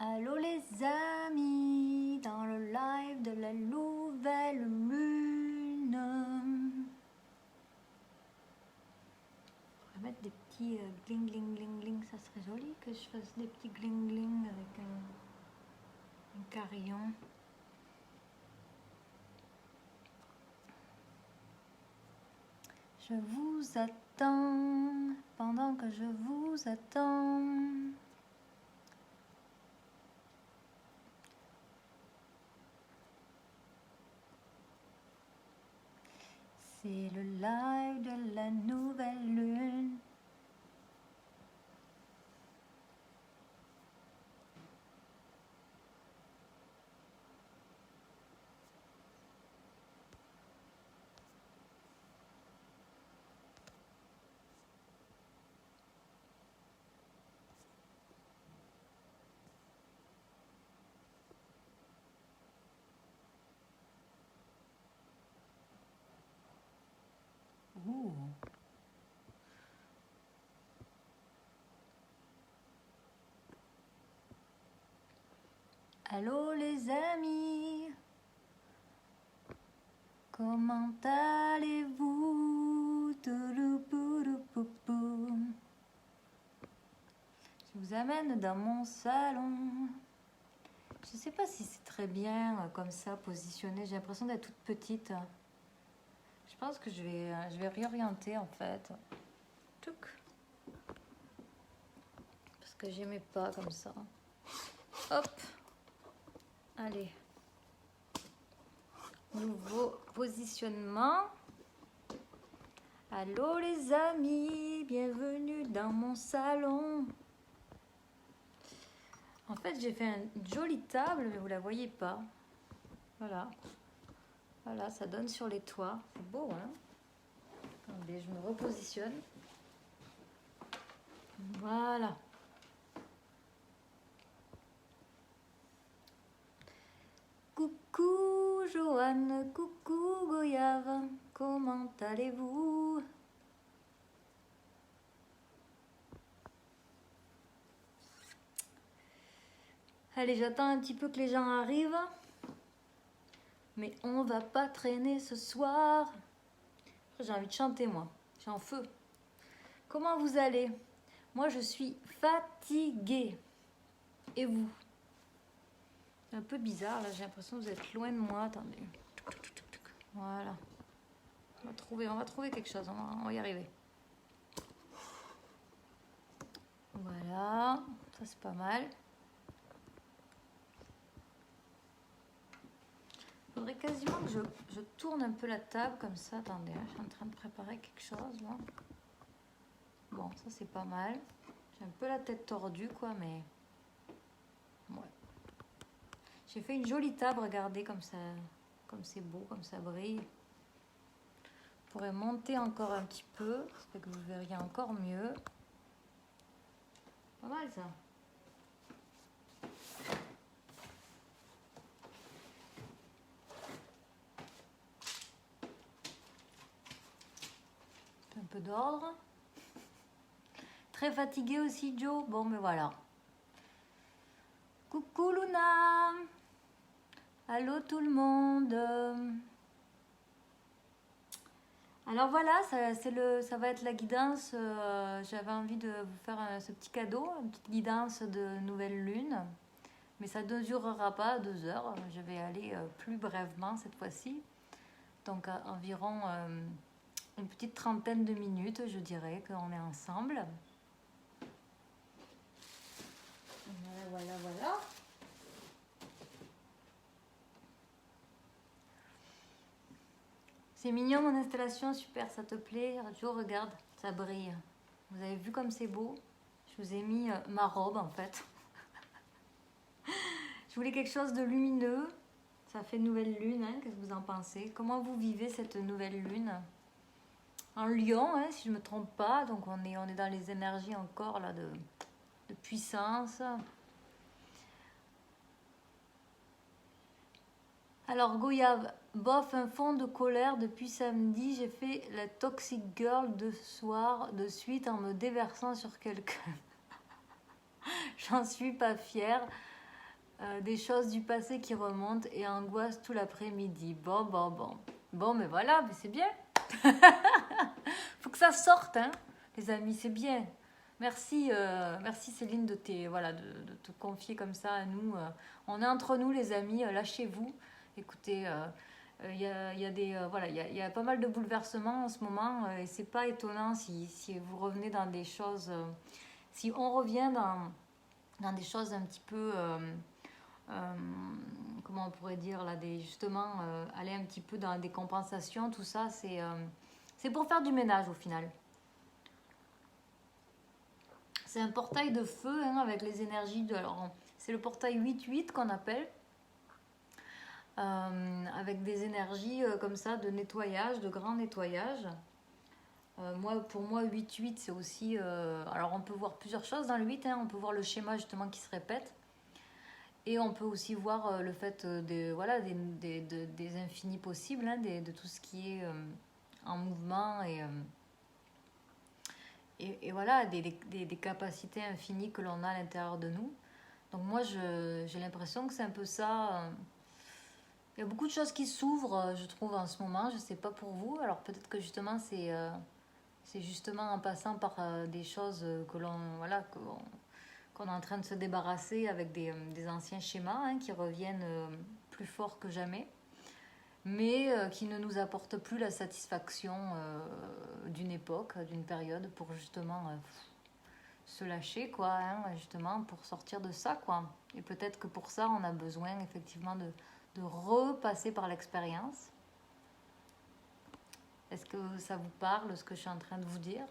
Allô les amis, dans le live de la nouvelle lune. On va mettre des petits gling gling gling gling, ça serait joli que je fasse des petits gling gling avec un carillon. Je vous attends, pendant que je vous attends. C'est le live de la nouvelle lune. Ouh. Allô les amis, comment allez-vous? Touloupoulou-poupou. Je vous amène dans mon salon. Je ne sais pas si c'est très bien comme ça positionné. J'ai l'impression d'être toute petite. Je pense que je vais réorienter en fait. Tchouk. Parce que j'aimais pas comme ça. Hop. Allez. Nouveau positionnement. Allô les amis, bienvenue dans mon salon. En fait, j'ai fait une jolie table, mais vous la voyez pas. Voilà. Voilà, ça donne sur les toits. C'est beau, hein? Attendez, je me repositionne. Voilà. Coucou Joanne, coucou Goyave, comment allez-vous? Allez, j'attends un petit peu que les gens arrivent. Mais on va pas traîner ce soir. J'ai envie de chanter, moi. J'ai en feu. Comment vous allez? Moi, je suis fatiguée. Et vous? C'est un peu bizarre, là. J'ai l'impression que vous êtes loin de moi. Attendez. Voilà. On va trouver quelque chose. On va y arriver. Voilà. Ça, c'est pas mal. Il faudrait quasiment que je tourne un peu la table comme ça. Attendez, hein, je suis en train de préparer quelque chose là. Bon, ça c'est pas mal. J'ai un peu la tête tordue quoi, mais ouais. J'ai fait une jolie table, regardez comme ça, comme c'est beau, comme ça brille. Je pourrais monter encore un petit peu, ça fait que vous verriez encore mieux. Pas mal ça. Un peu d'ordre. Très fatigué aussi Joe. Bon mais voilà. Coucou Luna. Allô tout le monde. Alors voilà, ça va être la guidance. J'avais envie de vous faire ce petit cadeau, une petite guidance de nouvelle lune. Mais ça ne durera pas 2 heures. Je vais aller plus brièvement cette fois-ci. Donc environ une petite trentaine de minutes, je dirais, qu'on est ensemble. Voilà. C'est mignon mon installation, super, ça te plaît? Jo, regarde, ça brille. Vous avez vu comme c'est beau? Je vous ai mis ma robe en fait. Je voulais quelque chose de lumineux. Ça fait nouvelle lune, hein, qu'est-ce que vous en pensez? Comment vous vivez cette nouvelle lune? En Lion, hein, si je ne me trompe pas, donc on est dans les énergies encore là de puissance. Alors Goyave, bof, un fond de colère depuis samedi, j'ai fait la toxic girl de soir de suite en me déversant sur quelqu'un. J'en suis pas fière. Des choses du passé qui remontent et angoisse tout l'après-midi. Bon, mais voilà, mais c'est bien. Faut que ça sorte, hein, les amis, c'est bien. Merci, merci Céline voilà, de te confier comme ça à nous. On est entre nous, les amis, lâchez-vous. Écoutez, il y a voilà, il y a pas mal de bouleversements en ce moment et c'est pas étonnant si vous revenez dans des choses, si on revient dans des choses un petit peu, comment on pourrait dire, là, justement, aller un petit peu dans des compensations, tout ça, c'est pour faire du ménage au final. C'est un portail de feu hein, avec les énergies de. Alors, c'est le portail 8-8 qu'on appelle. Avec des énergies comme ça de nettoyage, de grand nettoyage. Pour moi, 8-8, c'est aussi... alors, on peut voir plusieurs choses dans le 8. Hein, on peut voir le schéma justement qui se répète. Et on peut aussi voir le fait voilà, des infinis possibles, hein, de tout ce qui est en mouvement et voilà, des capacités infinies que l'on a à l'intérieur de nous. Donc moi, j'ai l'impression que c'est un peu ça. Il y a beaucoup de choses qui s'ouvrent, je trouve, en ce moment. Je ne sais pas pour vous. Alors peut-être que justement, c'est justement en passant par des choses que l'on... Voilà, qu'on est en train de se débarrasser avec des anciens schémas hein, qui reviennent plus forts que jamais, mais qui ne nous apportent plus la satisfaction d'une époque, d'une période, pour justement se lâcher, quoi, hein, justement, pour sortir de ça, quoi. Et peut-être que pour ça, on a besoin effectivement de repasser par l'expérience. Est-ce que ça vous parle, ce que je suis en train de vous dire ?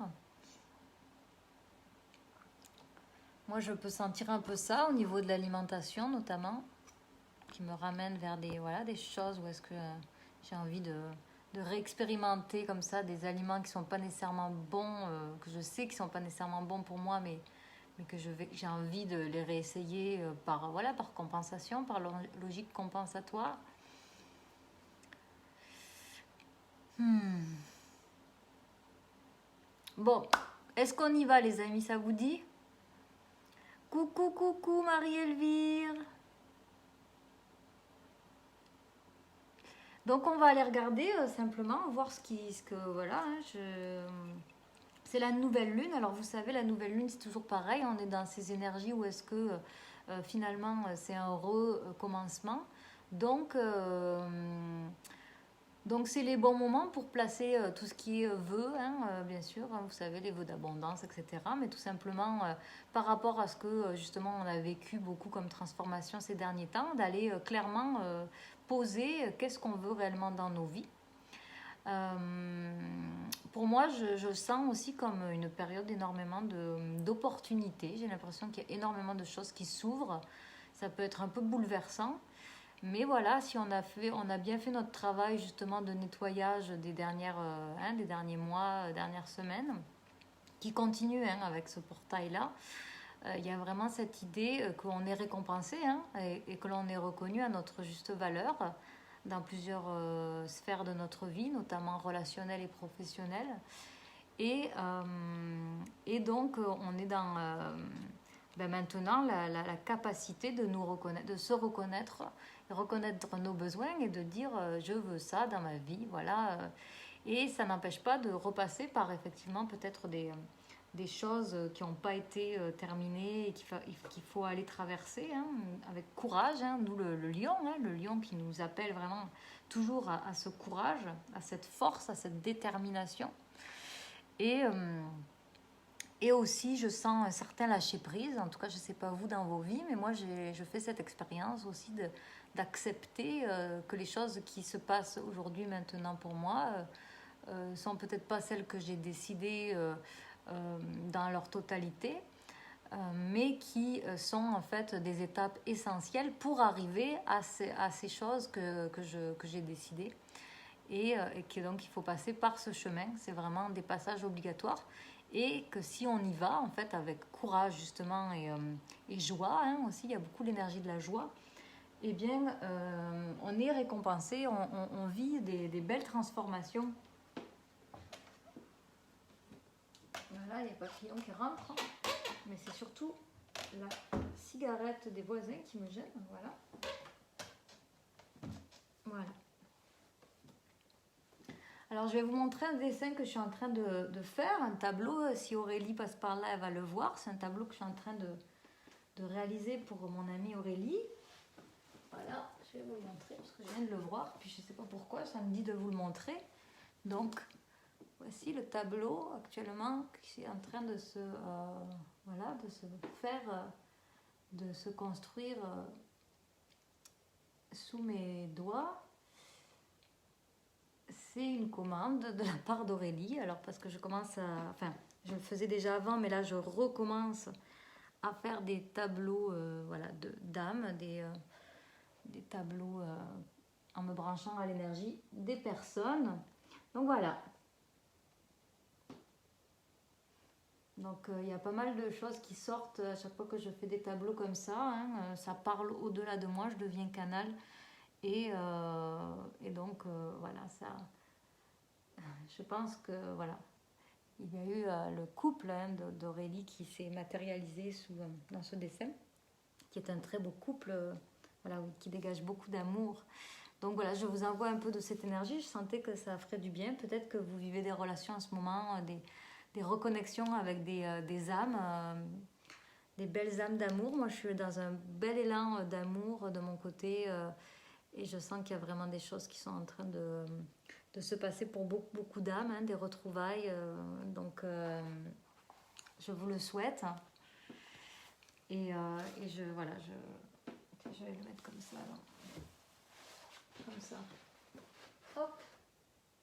Moi, je peux sentir un peu ça au niveau de l'alimentation, notamment, qui me ramène vers voilà, des choses où est-ce que j'ai envie de réexpérimenter comme ça des aliments qui ne sont pas nécessairement bons, que je sais qu'ils ne sont pas nécessairement bons pour moi, mais que j'ai envie de les réessayer voilà, par compensation, par logique compensatoire. Bon, est-ce qu'on y va les amis, ça vous dit ? Coucou Marie-Elvire. Donc on va aller regarder simplement, voir ce que voilà, hein, c'est la nouvelle lune. Alors vous savez, la nouvelle lune c'est toujours pareil, on est dans ces énergies où est-ce que finalement c'est un recommencement. Donc c'est les bons moments pour placer tout ce qui est vœux, hein, bien sûr, hein, vous savez, les vœux d'abondance, etc. Mais tout simplement par rapport à ce que justement on a vécu beaucoup comme transformation ces derniers temps, d'aller clairement poser qu'est-ce qu'on veut réellement dans nos vies. Pour moi, je sens aussi comme une période énormément d'opportunités. J'ai l'impression qu'il y a énormément de choses qui s'ouvrent. Ça peut être un peu bouleversant. Mais voilà, si on a bien fait notre travail justement de nettoyage des derniers mois, dernières semaines, qui continue hein, avec ce portail-là, il y a vraiment cette idée qu'on est récompensé hein, et que l'on est reconnu à notre juste valeur dans plusieurs sphères de notre vie, notamment relationnelle et professionnelle. Et donc, on est dans maintenant la capacité de nous reconnaître, de se reconnaître nos besoins et de dire je veux ça dans ma vie, voilà. Et ça n'empêche pas de repasser par effectivement peut-être des choses qui n'ont pas été terminées et qu'il faut aller traverser hein, avec courage, hein, nous le lion, hein, le lion qui nous appelle vraiment toujours à ce courage, à cette force, à cette détermination. Et aussi, je sens un certain lâcher-prise. En tout cas, je ne sais pas vous dans vos vies, mais moi, je fais cette expérience aussi d'accepter que les choses qui se passent aujourd'hui, maintenant pour moi, sont peut-être pas celles que j'ai décidées dans leur totalité, mais qui sont en fait des étapes essentielles pour arriver à ces choses que j'ai décidées. Et donc, il faut passer par ce chemin. C'est vraiment des passages obligatoires. Et que si on y va, en fait, avec courage, justement, et joie, hein, aussi, il y a beaucoup l'énergie de la joie, eh bien, on est récompensé, on vit des belles transformations. Voilà, il y a papillon qui rentre, mais c'est surtout la cigarette des voisins qui me gênent. Voilà. Voilà. Alors, je vais vous montrer un dessin que je suis en train de faire, un tableau. Si Aurélie passe par là, elle va le voir. C'est un tableau que je suis en train de réaliser pour mon amie Aurélie. Voilà, je vais vous le montrer parce que je viens de le voir. Puis je ne sais pas pourquoi, ça me dit de vous le montrer. Donc, voici le tableau actuellement qui est en train de se, voilà, de se faire, de se construire sous mes doigts. C'est une commande de la part d'Aurélie. Alors parce que je commence à, enfin, je le faisais déjà avant, mais là je recommence à faire des tableaux, voilà, d'âme, des tableaux en me branchant à l'énergie des personnes. Donc voilà. Donc il y a pas mal de choses qui sortent à chaque fois que je fais des tableaux comme ça. Hein. Ça parle au-delà de moi, je deviens canal. Et donc voilà, ça. Je pense que voilà. Il y a eu le couple d'Aurélie qui s'est matérialisé dans ce dessin, qui est un très beau couple, voilà, qui dégage beaucoup d'amour. Donc voilà, je vous envoie un peu de cette énergie. Je sentais que ça ferait du bien. Peut-être que vous vivez des relations en ce moment, des reconnexions avec des âmes, des belles âmes d'amour. Moi, je suis dans un bel élan d'amour de mon côté et je sens qu'il y a vraiment des choses qui sont en train de se passer pour beaucoup, beaucoup d'âmes, hein, des retrouvailles. Donc, je vous le souhaite. Et voilà, je vais le mettre comme ça. Là. Comme ça. Hop.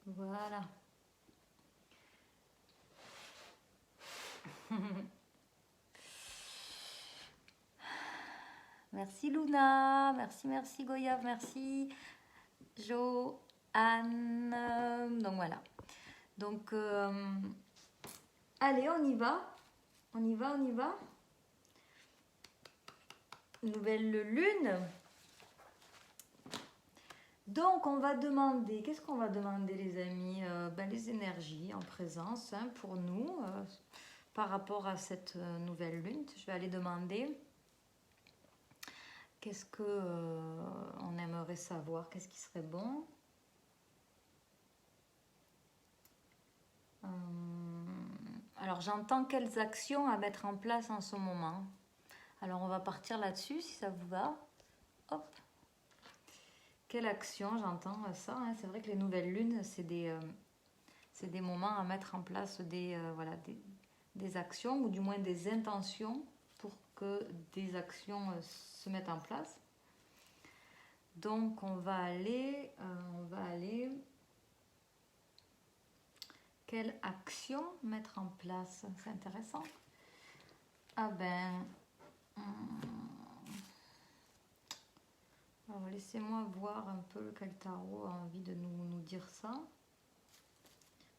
Voilà. Merci Luna, merci Goyave, merci Jo, Anne. Donc voilà. Donc allez, on y va. On y va. Nouvelle lune. Donc on va demander, qu'est-ce qu'on va demander les amis, les énergies en présence hein, pour nous par rapport à cette nouvelle lune. Je vais aller demander qu'est-ce que on aimerait savoir, qu'est-ce qui serait bon. Alors j'entends quelles actions à mettre en place en ce moment. Alors on va partir là-dessus si ça vous va. Hop. Quelle action, j'entends ça. Hein. C'est vrai que les nouvelles lunes, c'est des moments à mettre en place des actions ou du moins des intentions pour que des actions se mettent en place. Donc on va aller. Quelle action mettre en place? C'est intéressant. Ah ben. Alors laissez-moi voir un peu quel tarot a envie de nous dire ça.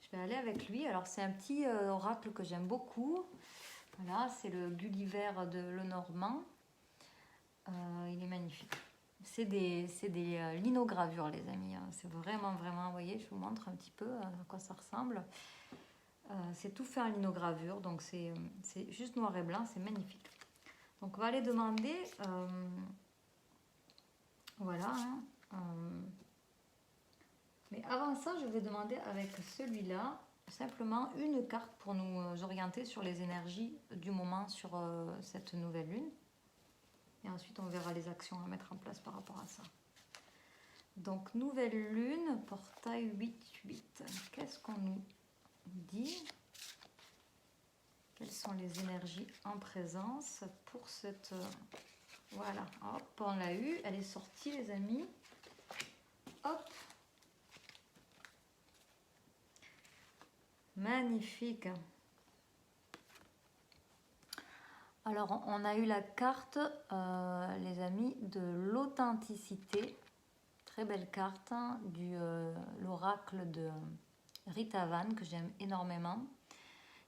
Je vais aller avec lui. Alors c'est un petit oracle que j'aime beaucoup. Voilà, c'est le Gulliver de Lenormand. Il est magnifique. C'est des linogravures les amis. C'est vraiment, vous voyez, je vous montre un petit peu à quoi ça ressemble. C'est tout fait en linogravure, donc c'est juste noir et blanc, c'est magnifique. Donc on va aller demander... voilà. Mais avant ça, je vais demander avec celui-là simplement une carte pour nous orienter sur les énergies du moment sur cette nouvelle lune. Et ensuite, on verra les actions à mettre en place par rapport à ça. Donc, nouvelle lune, portail 8-8. Qu'est-ce qu'on nous dit? Quelles sont les énergies en présence pour cette... Voilà, hop, on l'a eu. Elle est sortie, les amis. Hop. Magnifique. Alors, on a eu la carte, les amis, de l'authenticité. Très belle carte de l'oracle de Rita Van, que j'aime énormément.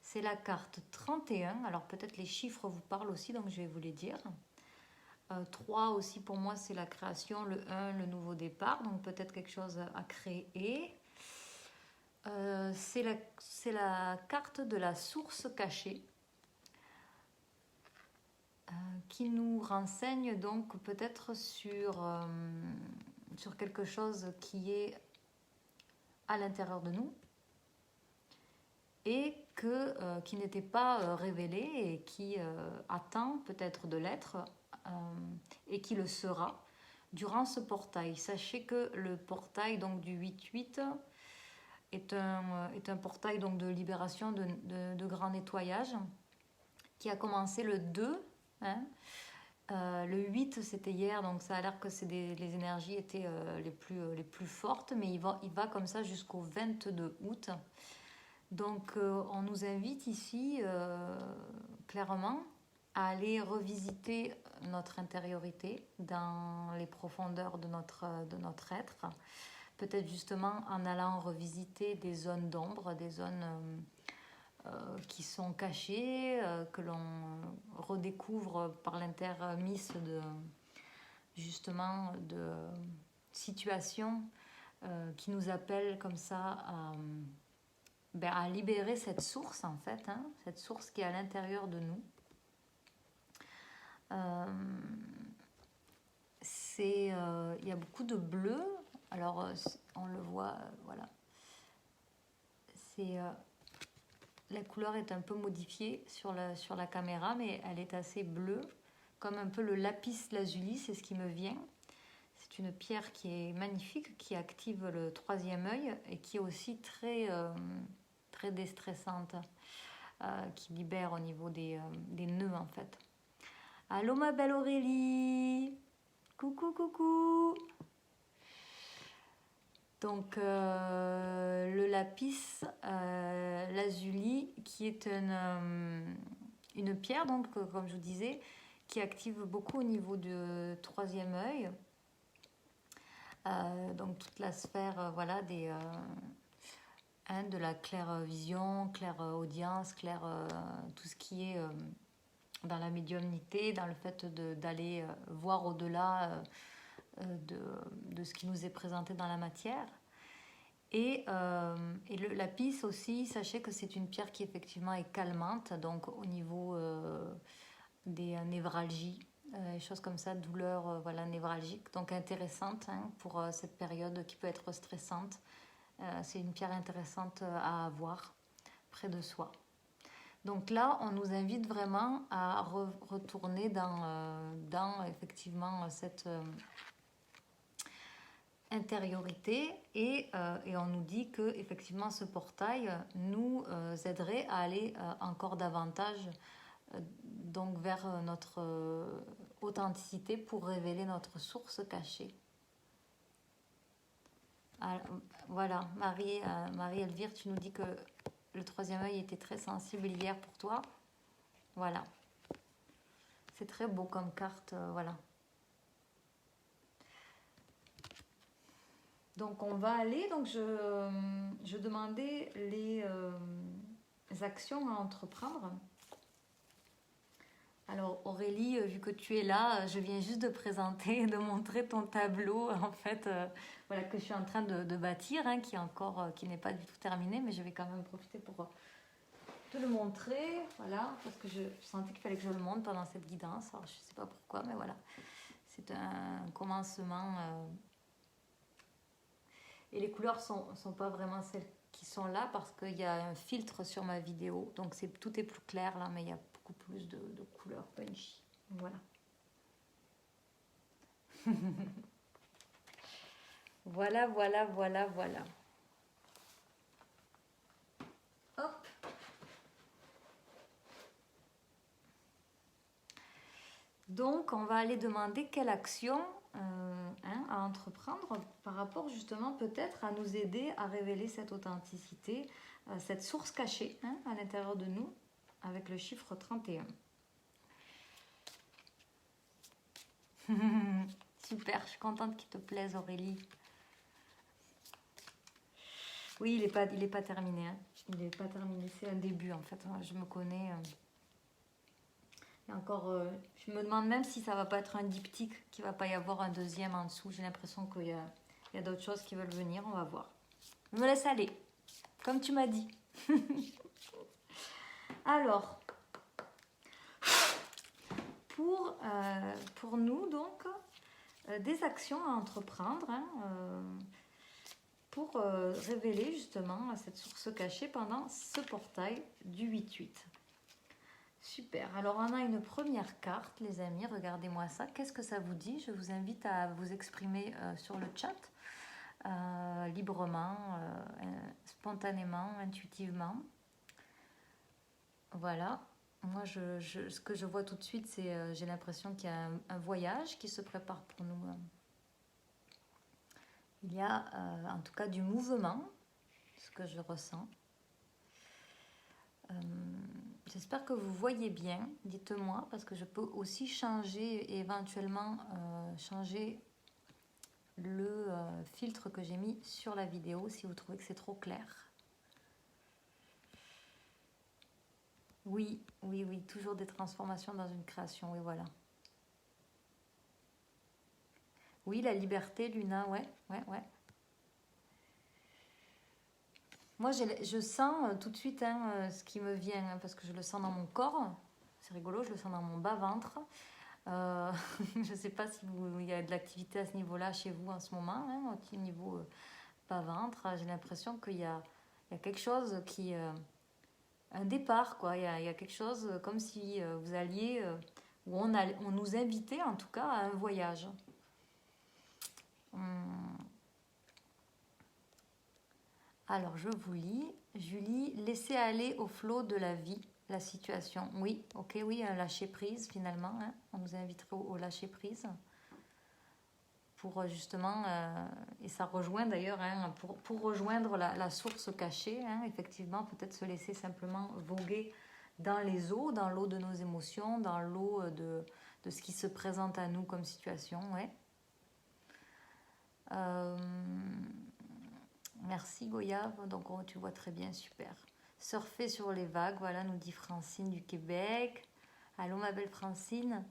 C'est la carte 31. Alors, peut-être les chiffres vous parlent aussi, donc je vais vous les dire. 3 aussi, pour moi, c'est la création. Le 1, le nouveau départ. Donc, peut-être quelque chose à créer. C'est la carte de la source cachée. qui nous renseigne donc peut-être sur quelque chose qui est à l'intérieur de nous et qui n'était pas révélé et qui attend peut-être de l'être et qui le sera durant ce portail. Sachez que le portail donc, du 8-8 est un portail donc, de libération, de grand nettoyage qui a commencé le 2. Hein. Le 8 c'était hier, donc ça a l'air que les énergies étaient les plus fortes, mais il va comme ça jusqu'au 22 août. Donc on nous invite ici clairement à aller revisiter notre intériorité dans les profondeurs de notre être, peut-être justement en allant revisiter des zones d'ombre, des zones qui sont cachées, que l'on redécouvre par l'intermiss de situations qui nous appellent comme ça à libérer cette source en fait, hein, cette source qui est à l'intérieur de nous. Il y a beaucoup de bleu, alors on le voit, voilà. La couleur est un peu modifiée sur la caméra, mais elle est assez bleue, comme un peu le lapis lazuli, c'est ce qui me vient. C'est une pierre qui est magnifique, qui active le 3e œil et qui est aussi très déstressante, qui libère au niveau des nœuds en fait. Allô ma belle Aurélie, coucou coucou. Donc le lapis lazuli qui est une pierre donc comme je vous disais qui active beaucoup au niveau du 3e œil. Donc toute la sphère voilà de la claire vision, claire audience, tout ce qui est dans la médiumnité, dans le fait d'aller voir au-delà de ce qui nous est présenté dans la matière. Et le lapis aussi, sachez que c'est une pierre qui effectivement est calmante, donc au niveau des névralgies, choses comme ça, douleurs névralgiques, donc intéressante hein, pour cette période qui peut être stressante. C'est une pierre intéressante à avoir près de soi. Donc là, on nous invite vraiment à retourner dans effectivement cette intériorité et on nous dit que effectivement ce portail nous aiderait à aller encore davantage donc vers notre authenticité pour révéler notre source cachée. Alors, voilà, Marie-Elvire, tu nous dis que le 3e œil était très sensible hier pour toi. Voilà. C'est très beau comme carte, voilà. Donc on va aller, donc je demandais les actions à entreprendre. Alors Aurélie, vu que tu es là, je viens juste de présenter, de montrer ton tableau en fait, voilà, que je suis en train de bâtir, hein, qui n'est pas du tout terminé, mais je vais quand même profiter pour te le montrer, voilà, parce que je sentais qu'il fallait que je le montre pendant cette guidance. Alors je ne sais pas pourquoi, mais voilà, c'est un commencement. Et les couleurs sont pas vraiment celles qui sont là parce qu'il y a un filtre sur ma vidéo, donc tout est plus clair là, mais il y a beaucoup plus de couleurs punchy. Voilà. Voilà. Hop. Donc, on va aller demander quelle action à entreprendre par rapport justement peut-être à nous aider à révéler cette authenticité, cette source cachée à l'intérieur de nous avec le chiffre 31. Super, je suis contente qu'il te plaise Aurélie. Oui, il est pas terminé. Hein. Il n'est pas terminé, c'est un début en fait. Je me connais. Et encore, je me demande même si ça va pas être un diptyque, qu'il va pas y avoir un deuxième en dessous. J'ai l'impression qu'il y a d'autres choses qui veulent venir. On va voir. Je me laisse aller, comme tu m'as dit. Alors, pour nous, donc, des actions à entreprendre hein, pour révéler justement cette source cachée pendant ce portail du 8-8. Super, alors on a une première carte les amis, regardez-moi ça, qu'est-ce que ça vous dit? Je vous invite à vous exprimer sur le chat, librement, spontanément, intuitivement. Voilà, moi ce que je vois tout de suite, c'est j'ai l'impression qu'il y a un voyage qui se prépare pour nous. Il y a en tout cas du mouvement, ce que je ressens. J'espère que vous voyez bien, dites-moi, parce que je peux aussi changer et éventuellement changer le filtre que j'ai mis sur la vidéo si vous trouvez que c'est trop clair. Oui, oui, oui, toujours des transformations dans une création, oui, voilà. Oui, la liberté, Luna, ouais, ouais, ouais. Moi, je sens tout de suite hein, ce qui me vient, hein, parce que je le sens dans mon corps. C'est rigolo, je le sens dans mon bas-ventre. Je ne sais pas si il y a de l'activité à ce niveau-là chez vous en ce moment, hein, au niveau bas-ventre. J'ai l'impression qu'il y a quelque chose qui... un départ, quoi. Il y a quelque chose comme si vous alliez... ou on nous invitait en tout cas à un voyage. Alors, je vous lis. Julie, laissez aller au flot de la vie, la situation. Oui, ok, oui, un lâcher-prise finalement. Hein. On nous inviterait au lâcher-prise. Pour justement, et ça rejoint d'ailleurs, hein, pour rejoindre la source cachée, hein, effectivement, peut-être se laisser simplement voguer dans les eaux, dans l'eau de nos émotions, dans l'eau de ce qui se présente à nous comme situation. Ouais. Merci Goyave, donc oh, tu vois très bien, super. Surfer sur les vagues, voilà, nous dit Francine du Québec. Allô ma belle Francine.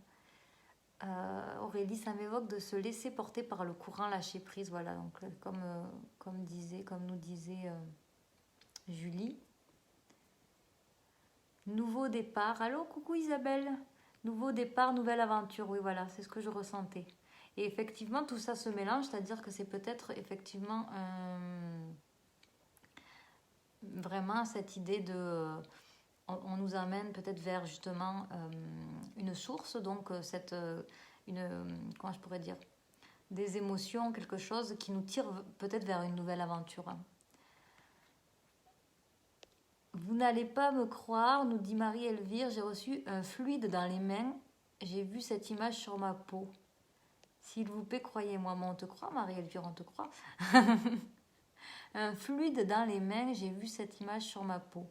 Aurélie, ça m'évoque de se laisser porter par le courant, lâcher prise, voilà, donc comme nous disait Julie. Nouveau départ, allô, coucou Isabelle. Nouveau départ, nouvelle aventure, oui voilà, c'est ce que je ressentais. Et effectivement, tout ça se mélange, c'est-à-dire que c'est peut-être effectivement vraiment cette idée de... On nous amène peut-être vers justement une source, donc comment je pourrais dire, des émotions, quelque chose qui nous tire peut-être vers une nouvelle aventure. Vous n'allez pas me croire, nous dit Marie-Elvire, j'ai reçu un fluide dans les mains, j'ai vu cette image sur ma peau. S'il vous plaît, croyez-moi, mais on te croit, Marie-Elvire, on te croit. Un fluide dans les mains, j'ai vu cette image sur ma peau.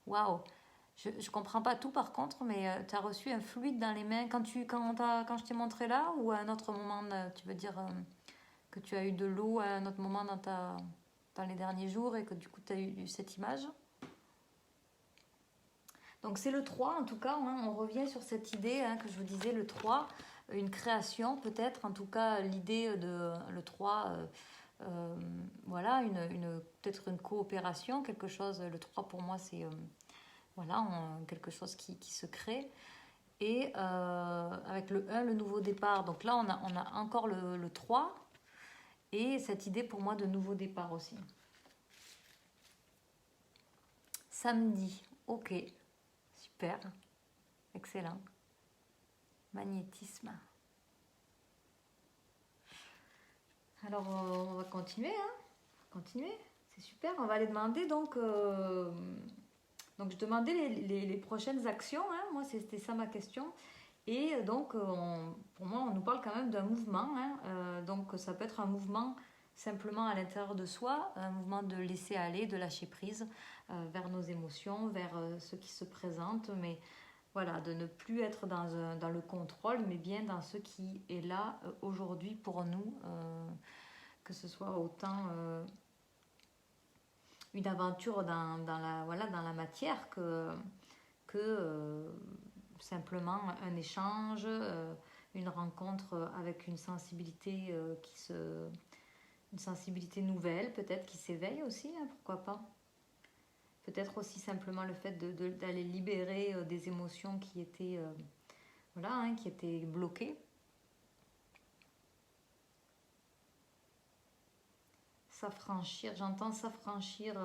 Waouh! Je ne comprends pas tout par contre, mais tu as reçu un fluide dans les mains quand je t'ai montré là, ou à un autre moment, tu veux dire que tu as eu de l'eau à un autre moment dans les derniers jours et que du coup tu as eu cette image? Donc c'est le 3 en tout cas, hein, on revient sur cette idée hein, que je vous disais, le 3, une création peut-être, en tout cas l'idée de le 3, voilà, peut-être une coopération, quelque chose, le 3 pour moi c'est voilà, quelque chose qui se crée. Et avec le 1, le nouveau départ, donc là on a encore le 3 et cette idée pour moi de nouveau départ aussi. Samedi, ok. Super, excellent. Magnétisme. Alors on va continuer, hein. Continuer, c'est super. On va aller demander donc je demandais les prochaines actions. Hein. Moi c'était ça ma question. Et donc pour moi on nous parle quand même d'un mouvement. Hein. Donc ça peut être un mouvement simplement à l'intérieur de soi, un mouvement de laisser aller, de lâcher prise vers nos émotions, vers ce qui se présente, mais voilà, de ne plus être dans le contrôle, mais bien dans ce qui est là aujourd'hui pour nous, que ce soit autant une aventure dans la matière que simplement un échange, une rencontre avec une sensibilité une sensibilité nouvelle, peut-être qui s'éveille aussi, hein, pourquoi pas. Peut-être aussi simplement le fait d'aller libérer des émotions qui étaient voilà, hein, qui était bloqué. S'affranchir, j'entends s'affranchir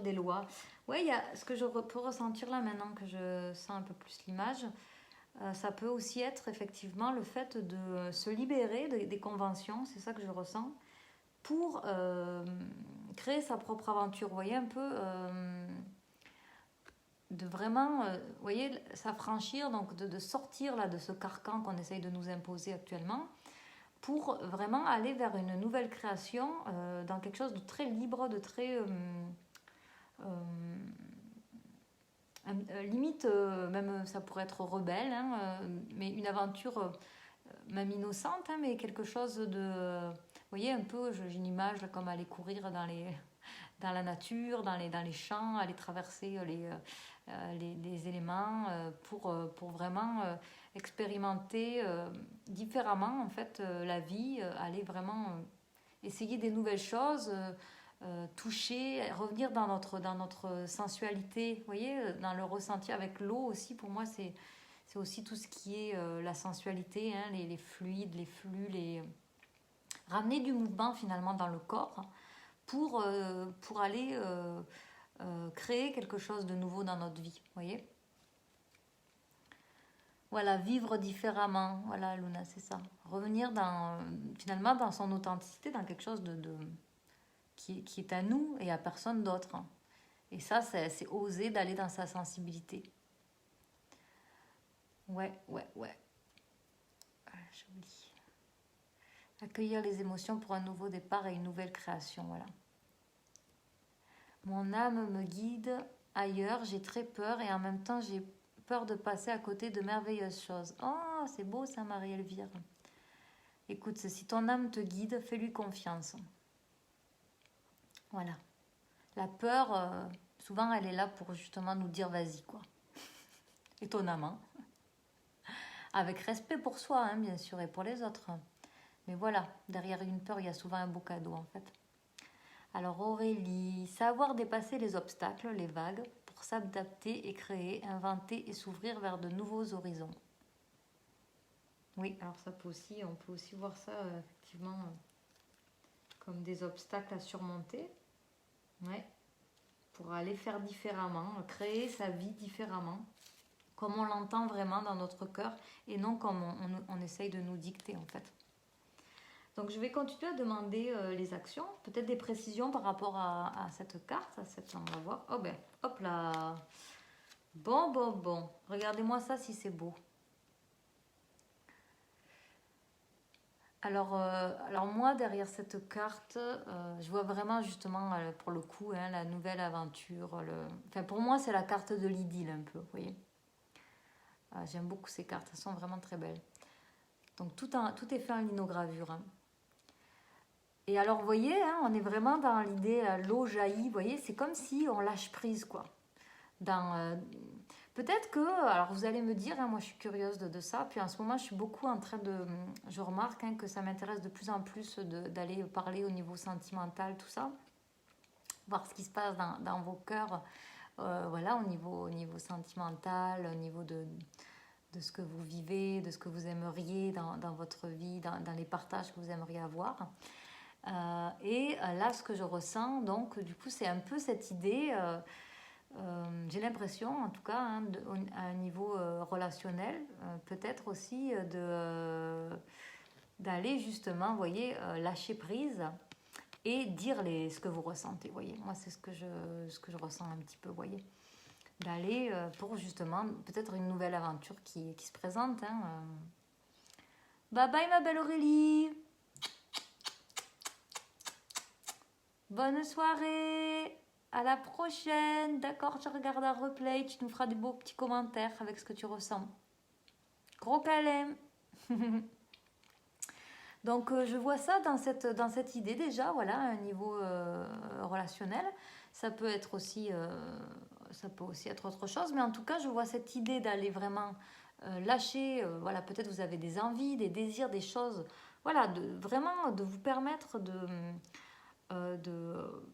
des lois. Ouais, il y a ce que je peux ressentir là maintenant que je sens un peu plus l'image. Ça peut aussi être effectivement le fait de se libérer des conventions, c'est ça que je ressens, pour créer sa propre aventure. Vous voyez un peu de vraiment, vous voyez, s'affranchir, donc de sortir là de ce carcan qu'on essaye de nous imposer actuellement, pour vraiment aller vers une nouvelle création, dans quelque chose de très libre, de très limite, même ça pourrait être rebelle, hein, mais une aventure même innocente, hein, mais quelque chose de, vous voyez, un peu, j'ai une image là, comme aller courir dans la nature, dans les champs, aller traverser les éléments pour vraiment expérimenter différemment en fait la vie, aller vraiment essayer des nouvelles choses, toucher, revenir dans notre sensualité, vous voyez, dans le ressenti avec l'eau aussi, pour moi c'est aussi tout ce qui est la sensualité, hein, les fluides, les flux, ramener du mouvement finalement dans le corps pour aller créer quelque chose de nouveau dans notre vie, vous voyez. Voilà, vivre différemment, voilà Luna, c'est ça. Revenir finalement dans son authenticité, dans quelque chose qui est à nous et à personne d'autre. Et ça, c'est oser d'aller dans sa sensibilité. Ouais. Ah, joli. Accueillir les émotions pour un nouveau départ et une nouvelle création, voilà. Mon âme me guide ailleurs, j'ai très peur et en même temps j'ai peur de passer à côté de merveilleuses choses. Oh, c'est beau ça, Marie-Elvire. Écoute, si ton âme te guide, fais-lui confiance. Voilà. La peur, souvent, elle est là pour justement nous dire vas-y, quoi. Étonnamment. Avec respect pour soi, hein, bien sûr, et pour les autres. Mais voilà, derrière une peur, il y a souvent un beau cadeau, en fait. Alors Aurélie, savoir dépasser les obstacles, les vagues, pour s'adapter et créer, inventer et s'ouvrir vers de nouveaux horizons. Oui, alors ça peut aussi, on peut aussi voir ça effectivement comme des obstacles à surmonter. Ouais, pour aller faire différemment, créer sa vie différemment, comme on l'entend vraiment dans notre cœur et non comme on essaye de nous dicter en fait. Donc je vais continuer à demander les actions, peut-être des précisions par rapport à cette carte, on va voir. Oh ben, hop là. Bon. Regardez-moi ça si c'est beau. Alors moi, derrière cette carte, je vois vraiment justement, pour le coup, hein, la nouvelle aventure. Enfin, pour moi, c'est la carte de l'idylle un peu, vous voyez. J'aime beaucoup ces cartes, elles sont vraiment très belles. Donc tout est fait en linogravure. Hein. Et alors, vous voyez, hein, on est vraiment dans l'idée, l'eau jaillit, vous voyez, c'est comme si on lâche prise, quoi. Peut-être que, alors vous allez me dire, hein, moi je suis curieuse de ça, puis en ce moment je suis beaucoup en train je remarque hein, que ça m'intéresse de plus en plus d'aller parler au niveau sentimental, tout ça, voir ce qui se passe dans vos cœurs, voilà, au niveau sentimental, au niveau de ce que vous vivez, de ce que vous aimeriez dans votre vie, dans les partages que vous aimeriez avoir. Et là, ce que je ressens, donc, du coup, c'est un peu cette idée, j'ai l'impression, en tout cas, hein, à un niveau relationnel, peut-être aussi d'aller justement, vous voyez, lâcher prise et dire ce que vous ressentez, vous voyez. Moi, c'est ce que je ressens un petit peu, vous voyez. D'aller pour justement, peut-être une nouvelle aventure qui se présente. Hein. Bye bye, ma belle Aurélie! Bonne soirée, à la prochaine. D'accord, je regarde un replay, tu nous feras des beaux petits commentaires avec ce que tu ressens. Gros câlin. Donc je vois ça dans cette idée déjà, voilà, à un niveau relationnel. Ça peut aussi être autre chose, mais en tout cas, je vois cette idée d'aller vraiment lâcher, voilà, peut-être vous avez des envies, des désirs, des choses, voilà, vraiment de vous permettre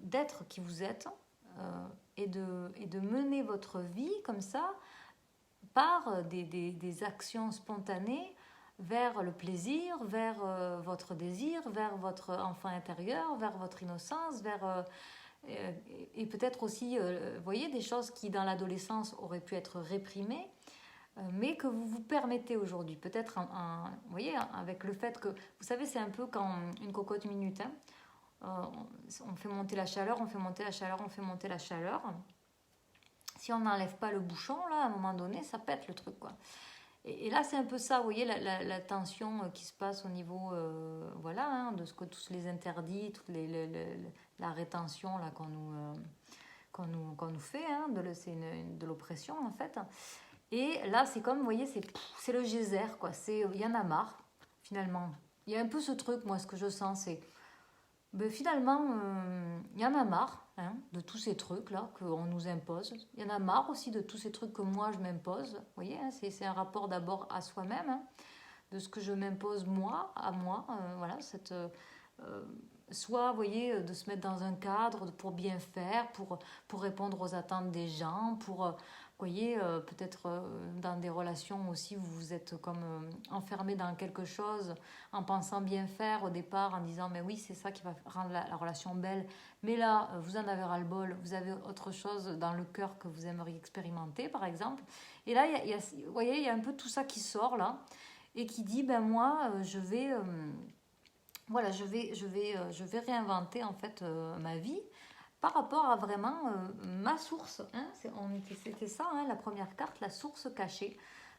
d'être qui vous êtes et de mener votre vie comme ça par des actions spontanées vers le plaisir, vers votre désir, vers votre enfant intérieur, vers votre innocence, et peut-être aussi, vous voyez, des choses qui dans l'adolescence auraient pu être réprimées, mais que vous vous permettez aujourd'hui. Peut-être, vous voyez, avec le fait que, vous savez, c'est un peu quand une cocotte minute, hein, on fait monter la chaleur, on fait monter la chaleur, on fait monter la chaleur. Si on n'enlève pas le bouchon, là, à un moment donné, ça pète le truc, quoi. Et là, c'est un peu ça, vous voyez, la tension qui se passe au niveau, voilà, hein, de ce que tous les interdits, la rétention là, qu'on nous fait, hein, c'est de l'oppression, en fait. Et là, c'est comme, vous voyez, c'est le geyser, quoi. Il y en a marre, finalement. Il y a un peu ce truc, moi, ce que je sens, c'est... Ben, finalement, il y en a marre, hein, de tous ces trucs-là qu'on nous impose. Il y en a marre aussi de tous ces trucs que moi, je m'impose. Vous voyez, hein, c'est un rapport d'abord à soi-même, hein, de ce que je m'impose moi, à moi. Voilà, soit, vous voyez, de se mettre dans un cadre pour bien faire, pour répondre aux attentes des gens, vous voyez, peut-être dans des relations aussi, vous vous êtes comme enfermé dans quelque chose en pensant bien faire au départ, en disant mais oui, c'est ça qui va rendre la relation belle. Mais là, vous en avez ras-le-bol, vous avez autre chose dans le cœur que vous aimeriez expérimenter, par exemple. Et là, vous voyez, il y a un peu tout ça qui sort là et qui dit ben moi, je vais... voilà, je vais réinventer en fait ma vie par rapport à vraiment ma source. Hein, c'était ça, hein, la première carte, la source cachée.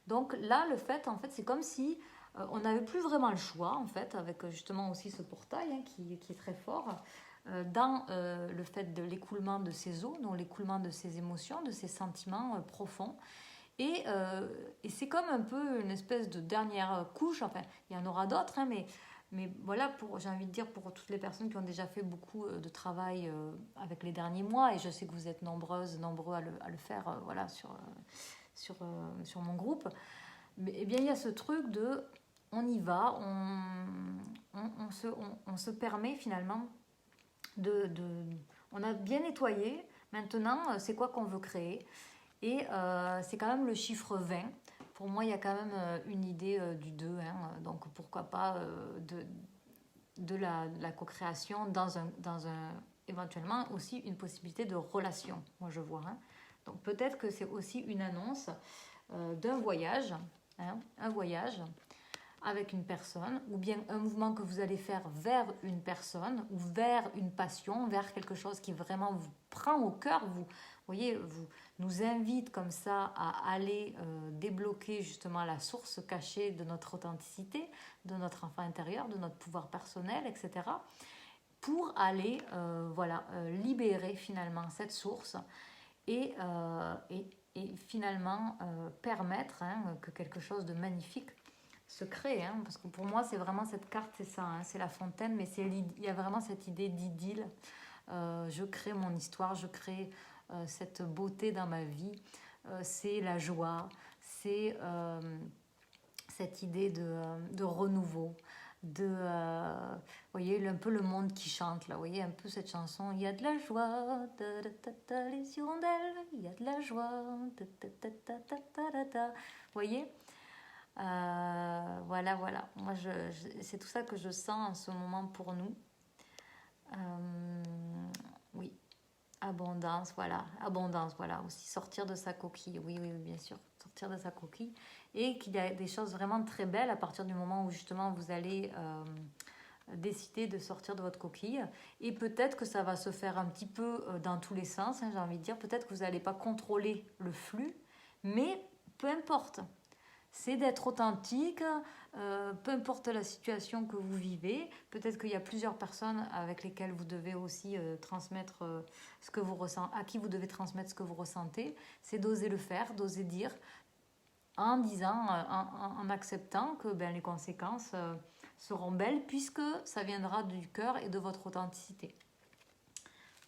Donc là, le fait, en fait, c'est comme si on n'avait plus vraiment le choix, en fait, avec justement aussi ce portail, hein, qui est très fort, dans le fait de l'écoulement de ces eaux, donc l'écoulement de ces émotions, de ces sentiments profonds. Et c'est comme un peu une espèce de dernière couche, enfin, il y en aura d'autres, hein, mais voilà, j'ai envie de dire, pour toutes les personnes qui ont déjà fait beaucoup de travail avec les derniers mois, et je sais que vous êtes nombreuses, nombreux à le faire voilà, sur mon groupe, mais eh bien, il y a ce truc de on y va, on se permet finalement on a bien nettoyé, maintenant, c'est quoi qu'on veut créer? Et c'est quand même le chiffre 20. Pour moi, il y a quand même une idée du 2, hein, donc pourquoi pas de la co-création éventuellement aussi une possibilité de relation, moi je vois. Hein. Donc peut-être que c'est aussi une annonce d'un voyage, hein, un voyage avec une personne, ou bien un mouvement que vous allez faire vers une personne, ou vers une passion, vers quelque chose qui vraiment vous prend au cœur, vous voyez, vous nous invite comme ça à aller débloquer justement la source cachée de notre authenticité, de notre enfant intérieur, de notre pouvoir personnel, etc. Pour aller libérer finalement cette source et finalement permettre que quelque chose de magnifique se crée, hein, parce que pour moi c'est vraiment cette carte, c'est ça, hein, c'est la fontaine, mais il y a vraiment cette idée d'idylle. Je crée mon histoire, je crée cette beauté dans ma vie, c'est la joie, c'est cette idée de renouveau, vous voyez un peu le monde qui chante là, vous voyez un peu cette chanson, il y a de la joie, ta, ta, ta, ta, les hirondelles, il y a de la joie, ta, ta, ta, ta, ta, ta, ta, ta. Vous voyez. Voilà. Moi, c'est tout ça que je sens en ce moment pour nous. Oui, abondance, voilà. Aussi sortir de sa coquille. Oui, bien sûr, sortir de sa coquille. Et qu'il y a des choses vraiment très belles à partir du moment où justement vous allez décider de sortir de votre coquille. Et peut-être que ça va se faire un petit peu dans tous les sens, hein, j'ai envie de dire. Peut-être que vous n'allez pas contrôler le flux, mais peu importe. C'est d'être authentique, peu importe la situation que vous vivez. Peut-être qu'il y a plusieurs personnes avec lesquelles vous devez aussi transmettre ce que vous ressentez, à qui vous devez transmettre ce que vous ressentez. C'est d'oser le faire, d'oser dire, en disant, en acceptant que les conséquences seront belles, puisque ça viendra du cœur et de votre authenticité.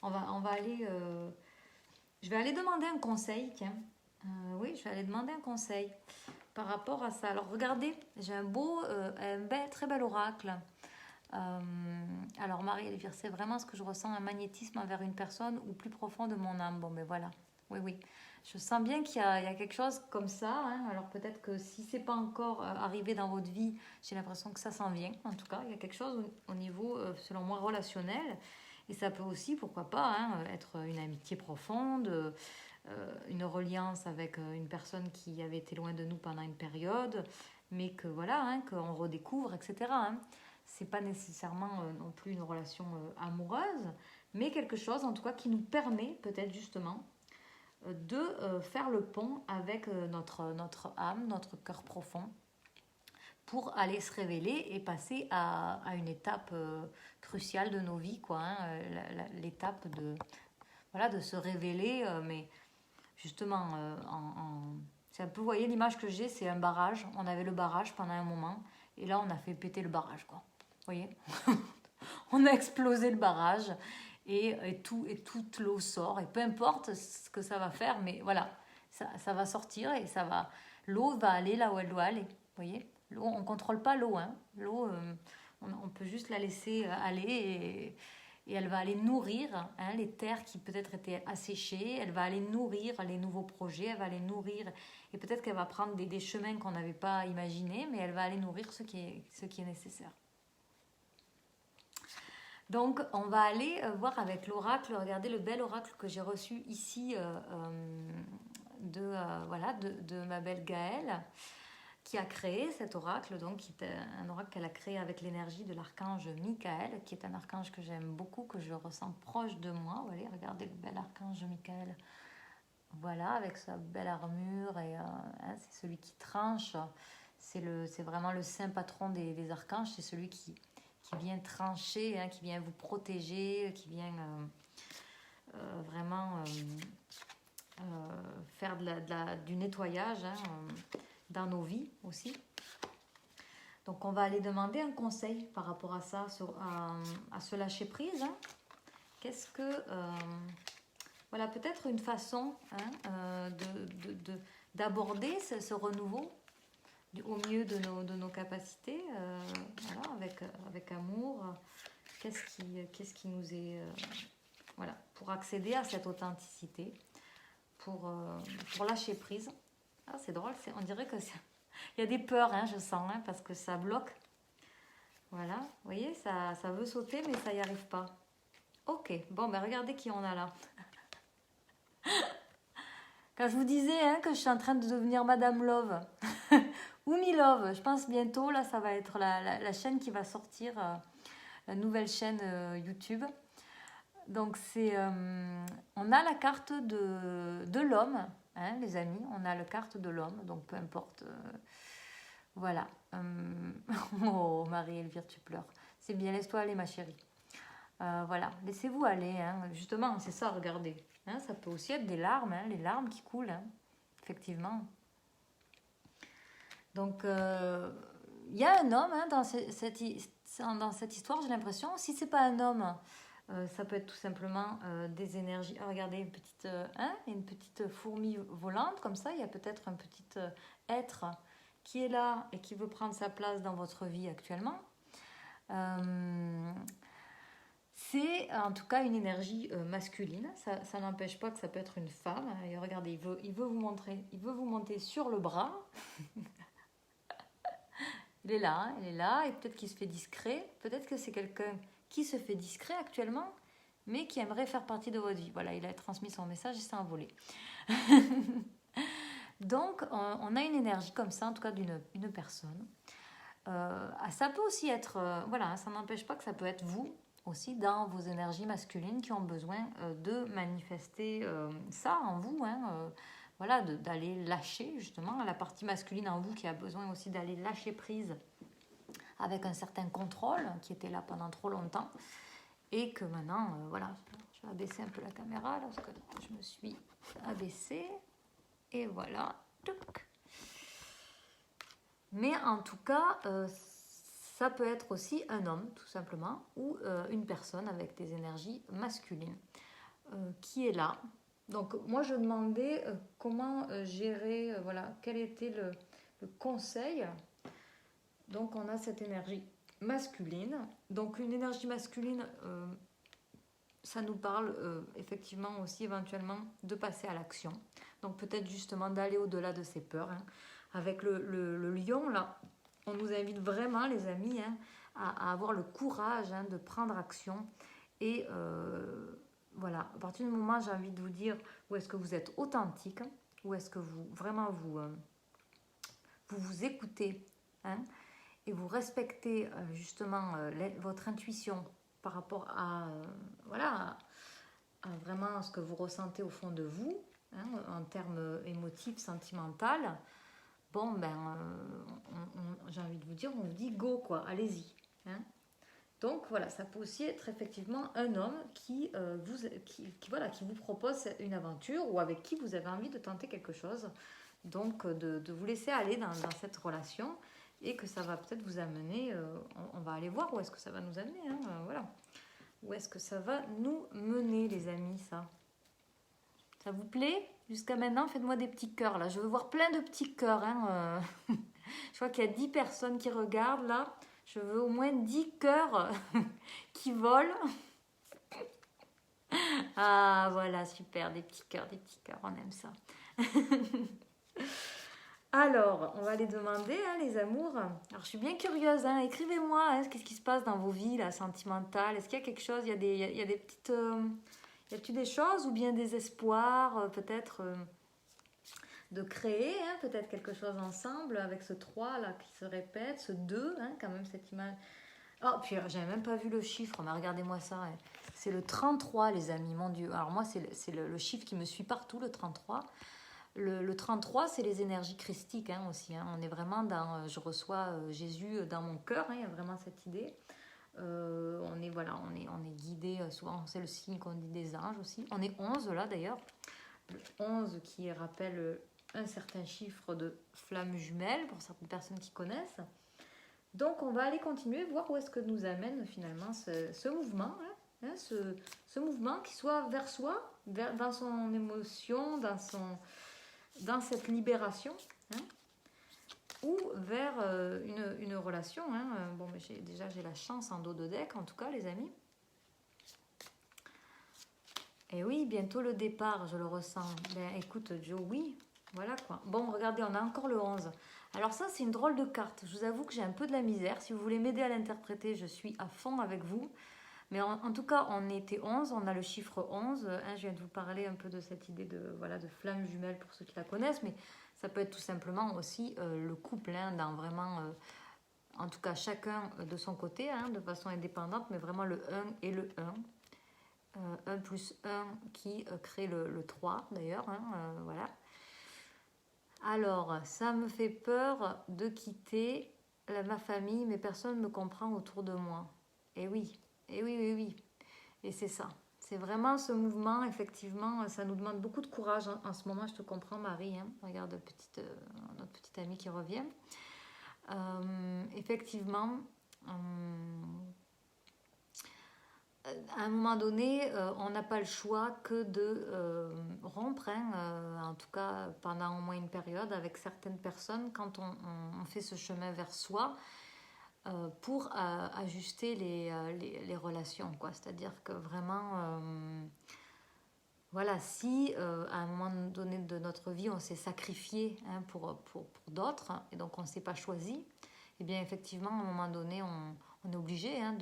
On va aller... je vais aller demander un conseil, tiens. Oui, je vais aller demander un conseil par rapport à ça. Alors regardez, j'ai très bel oracle. Alors Marie-Elvire, c'est vraiment ce que je ressens, un magnétisme envers une personne ou plus profond de mon âme. Bon, mais voilà, Oui, oui. Je sens bien qu'il y a quelque chose comme ça, hein. Alors peut-être que si c'est pas encore arrivé dans votre vie, j'ai l'impression que ça s'en vient. En tout cas, il y a quelque chose au niveau, selon moi, relationnel. Et ça peut aussi, pourquoi pas, hein, être une amitié profonde, une reliance avec une personne qui avait été loin de nous pendant une période, mais que voilà, hein, qu'on redécouvre, etc., hein. C'est pas nécessairement non plus une relation amoureuse, mais quelque chose en tout cas qui nous permet peut-être justement de faire le pont avec notre âme, notre cœur profond, pour aller se révéler et passer à une étape cruciale de nos vies, quoi, hein, l'étape de, voilà, de se révéler, mais justement, c'est un peu, vous voyez, l'image que j'ai, c'est un barrage. On avait le barrage pendant un moment, et là, on a fait péter le barrage, quoi. Vous voyez. On a explosé le barrage, toute l'eau sort, et peu importe ce que ça va faire, mais voilà, ça va sortir, et l'eau va aller là où elle doit aller, vous voyez. L'eau, on ne contrôle pas l'eau, hein. L'eau, on peut juste la laisser aller, et elle va aller nourrir, hein, les terres qui peut-être étaient asséchées, elle va aller nourrir les nouveaux projets, elle va aller nourrir, et peut-être qu'elle va prendre des chemins qu'on n'avait pas imaginés, mais elle va aller nourrir ce qui est nécessaire. Donc, on va aller voir avec l'oracle, regardez le bel oracle que j'ai reçu ici de ma belle Gaëlle, qui a créé cet oracle, donc qui est un oracle qu'elle a créé avec l'énergie de l'archange Michael, qui est un archange que j'aime beaucoup, que je ressens proche de moi. Allez, regardez le bel archange Michael. Voilà, avec sa belle armure, et c'est celui qui tranche. C'est vraiment le saint patron des archanges, c'est celui qui vient trancher, hein, qui vient vous protéger, qui vient vraiment faire du nettoyage, hein, dans nos vies aussi. Donc on va aller demander un conseil par rapport à ça, à se lâcher prise, hein. Qu'est-ce que... voilà, peut-être une façon, hein, d'aborder ce renouveau au mieux de nos capacités, voilà, avec amour. Qu'est-ce qui nous est... voilà, pour accéder à cette authenticité, pour lâcher prise. Ah, c'est drôle, on dirait que il y a des peurs, hein, je sens, hein, parce que ça bloque. Voilà, vous voyez, ça veut sauter, mais ça n'y arrive pas. Ok, bon, ben regardez qui on a là. Quand je vous disais, hein, que je suis en train de devenir Madame Love, ou Mi-Love, je pense bientôt, là, ça va être la chaîne qui va sortir, la nouvelle chaîne YouTube. Donc, on a la carte de l'homme, hein, les amis, on a la carte de l'homme, donc peu importe. Voilà. Oh, Marie-Elvire, tu pleures. C'est bien, laisse-toi aller, ma chérie. Voilà, laissez-vous aller, hein. Justement, c'est ça, regardez. Hein, ça peut aussi être des larmes, hein, les larmes qui coulent, hein, effectivement. Donc, il y a un homme, hein, dans cette histoire, j'ai l'impression. Si c'est pas un homme, ça peut être tout simplement des énergies. Ah, regardez, une petite fourmi volante, comme ça. Il y a peut-être un petit être qui est là et qui veut prendre sa place dans votre vie actuellement. C'est en tout cas une énergie masculine. Ça n'empêche pas que ça peut être une femme. Et regardez, il veut vous monter sur le bras. Il est là, et peut-être qu'il se fait discret. Peut-être que c'est quelqu'un qui se fait discret actuellement, mais qui aimerait faire partie de votre vie. Voilà, il a transmis son message et s'est envolé. Donc, on a une énergie comme ça, en tout cas d'une personne. Ça peut aussi être, voilà, ça n'empêche pas que ça peut être vous aussi dans vos énergies masculines qui ont besoin de manifester ça en vous, hein, voilà, d'aller lâcher justement la partie masculine en vous qui a besoin aussi d'aller lâcher prise avec un certain contrôle qui était là pendant trop longtemps et que maintenant, voilà, je vais abaisser un peu la caméra là, parce que je me suis abaissée et voilà, touc. Mais en tout cas, ça peut être aussi un homme, tout simplement, ou une personne avec des énergies masculines qui est là. Donc, moi, je demandais comment gérer, voilà, quel était le conseil. Donc, on a cette énergie masculine. Donc, une énergie masculine, ça nous parle effectivement aussi éventuellement de passer à l'action. Donc peut-être justement d'aller au-delà de ces peurs. Hein. Avec le lion, là, on nous invite vraiment, les amis, hein, à avoir le courage hein, de prendre action. Et voilà, à partir du moment, j'ai envie de vous dire où est-ce que vous êtes authentique, où est-ce que vous, vraiment, vous écoutez, hein, et vous respectez justement votre intuition par rapport à, voilà, à vraiment ce que vous ressentez au fond de vous, hein, en termes émotifs, sentimentaux, bon, ben, j'ai envie de vous dire, on vous dit go, quoi, allez-y. Hein. Donc voilà, ça peut aussi être effectivement un homme voilà, qui vous propose une aventure ou avec qui vous avez envie de tenter quelque chose. Donc de vous laisser aller dans cette relation et que ça va peut-être vous amener, on va aller voir où est-ce que ça va nous amener. Hein, voilà. Où est-ce que ça va nous mener, les amis, ça? Ça vous plaît? Jusqu'à maintenant, faites-moi des petits cœurs, là. Je veux voir plein de petits cœurs. Hein. Je crois qu'il y a 10 personnes qui regardent, là. Je veux au moins 10 cœurs qui volent. Ah, voilà, super. Des petits cœurs, on aime ça. Alors, on va les demander, hein, les amours. Alors, je suis bien curieuse, hein. Écrivez-moi, hein, qu'est-ce qui se passe dans vos vies, là, sentimentales. Est-ce qu'il y a quelque chose, il y a des petites... y a-t-il des choses ou bien des espoirs, peut-être de créer, hein, peut-être quelque chose ensemble avec ce 3 là qui se répète, ce 2, hein, quand même, cette image. Oh, puis j'avais même pas vu le chiffre, mais regardez-moi ça. Hein. C'est le 33, les amis, mon Dieu. Alors, moi, c'est le chiffre qui me suit partout, le 33. Le 33, c'est les énergies christiques hein, aussi. Hein. On est vraiment dans... je reçois Jésus dans mon cœur, hein, il y a vraiment cette idée. On est guidé, souvent c'est le signe qu'on dit des anges aussi. On est 11 là d'ailleurs. Le 11 qui rappelle un certain chiffre de flamme jumelle pour certaines personnes qui connaissent. Donc on va aller continuer, voir où est-ce que nous amène finalement ce mouvement. Hein, ce mouvement qui soit vers soi, dans son émotion, dans cette libération, hein, ou vers une relation. Hein. Bon, mais j'ai la chance en dos de deck, en tout cas, les amis. Et oui, bientôt le départ, je le ressens. Ben, écoute, Joe, oui, voilà quoi. Bon, regardez, on a encore le 11. Alors ça, c'est une drôle de carte. Je vous avoue que j'ai un peu de la misère. Si vous voulez m'aider à l'interpréter, je suis à fond avec vous. Mais en tout cas, on était 11, on a le chiffre 11. Hein, je viens de vous parler un peu de cette idée de flamme jumelle pour ceux qui la connaissent, mais ça peut être tout simplement aussi le couple, hein, dans vraiment, en tout cas chacun de son côté, hein, de façon indépendante, mais vraiment le 1 et le 1. 1 plus 1 qui crée le 3 d'ailleurs, hein, voilà. Alors, ça me fait peur de quitter ma famille, mais personne ne me comprend autour de moi. Et oui. Et oui, oui, oui. Et c'est ça. C'est vraiment ce mouvement, effectivement, ça nous demande beaucoup de courage en ce moment. Je te comprends, Marie. Hein. Regarde notre petite amie qui revient. Effectivement, à un moment donné, on n'a pas le choix que de rompre, hein, en tout cas pendant au moins une période, avec certaines personnes quand on fait ce chemin vers soi. Pour ajuster les relations, quoi. C'est-à-dire que vraiment, voilà, si à un moment donné de notre vie, on s'est sacrifié hein, pour d'autres, et donc on ne s'est pas choisi, et bien effectivement, à un moment donné, on est obligé hein,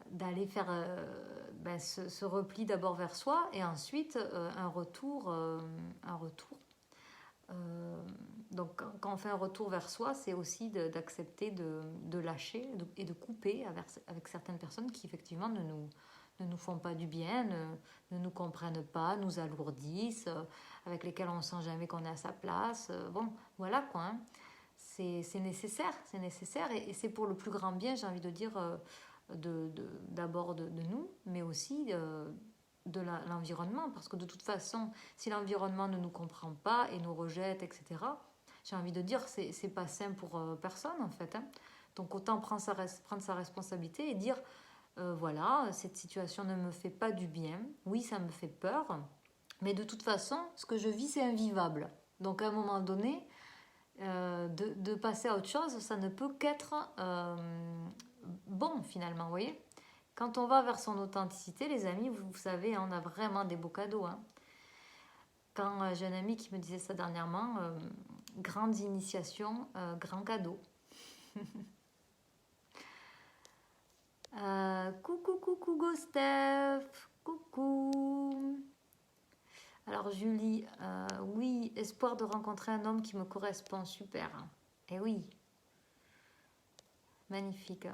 d'aller faire ce repli d'abord vers soi, et ensuite un retour. Donc quand on fait un retour vers soi, c'est aussi d'accepter de lâcher et de couper avec certaines personnes qui effectivement ne nous font pas du bien, ne nous comprennent pas, nous alourdissent, avec lesquelles on ne sent jamais qu'on est à sa place. Bon, voilà quoi. Hein. C'est nécessaire et c'est pour le plus grand bien, j'ai envie de dire, d'abord de nous, mais aussi de l'environnement, parce que de toute façon, si l'environnement ne nous comprend pas et nous rejette, etc., j'ai envie de dire, c'est pas sain pour personne, en fait. Hein. Donc, autant prendre sa responsabilité et dire, voilà, cette situation ne me fait pas du bien, oui, ça me fait peur, mais de toute façon, ce que je vis, c'est invivable. Donc, à un moment donné, de passer à autre chose, ça ne peut qu'être bon, finalement, vous voyez ? Quand on va vers son authenticité, les amis, vous savez, on a vraiment des beaux cadeaux. Hein. Quand j'ai un ami qui me disait ça dernièrement, grande initiation, grand cadeau. Coucou, coucou, Gostef. Coucou. Alors Julie, oui, espoir de rencontrer un homme qui me correspond, super. Et oui, magnifique.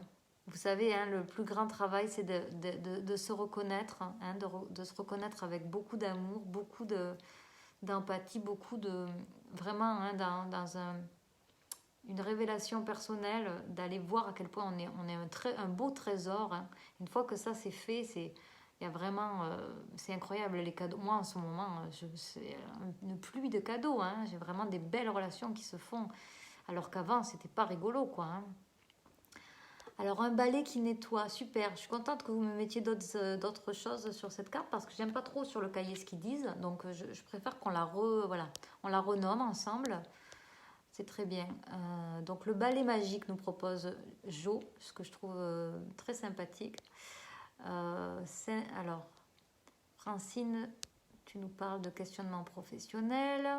Vous savez, hein, le plus grand travail, c'est de se reconnaître, hein, de se reconnaître avec beaucoup d'amour, beaucoup d'empathie, beaucoup de... Vraiment, hein, dans une révélation personnelle, d'aller voir à quel point on est un beau trésor. Hein. Une fois que ça c'est fait, il y a vraiment, c'est incroyable les cadeaux. Moi en ce moment, c'est une pluie de cadeaux. Hein. J'ai vraiment des belles relations qui se font, alors qu'avant c'était pas rigolo quoi. Hein. Alors un balai qui nettoie, super. Je suis contente que vous me mettiez d'autres choses sur cette carte parce que j'aime pas trop sur le cahier ce qu'ils disent. Donc je préfère qu'on voilà, on la renomme ensemble. C'est très bien. Donc le balai magique nous propose Jo, ce que je trouve très sympathique. Alors, Francine, tu nous parles de questionnement professionnel.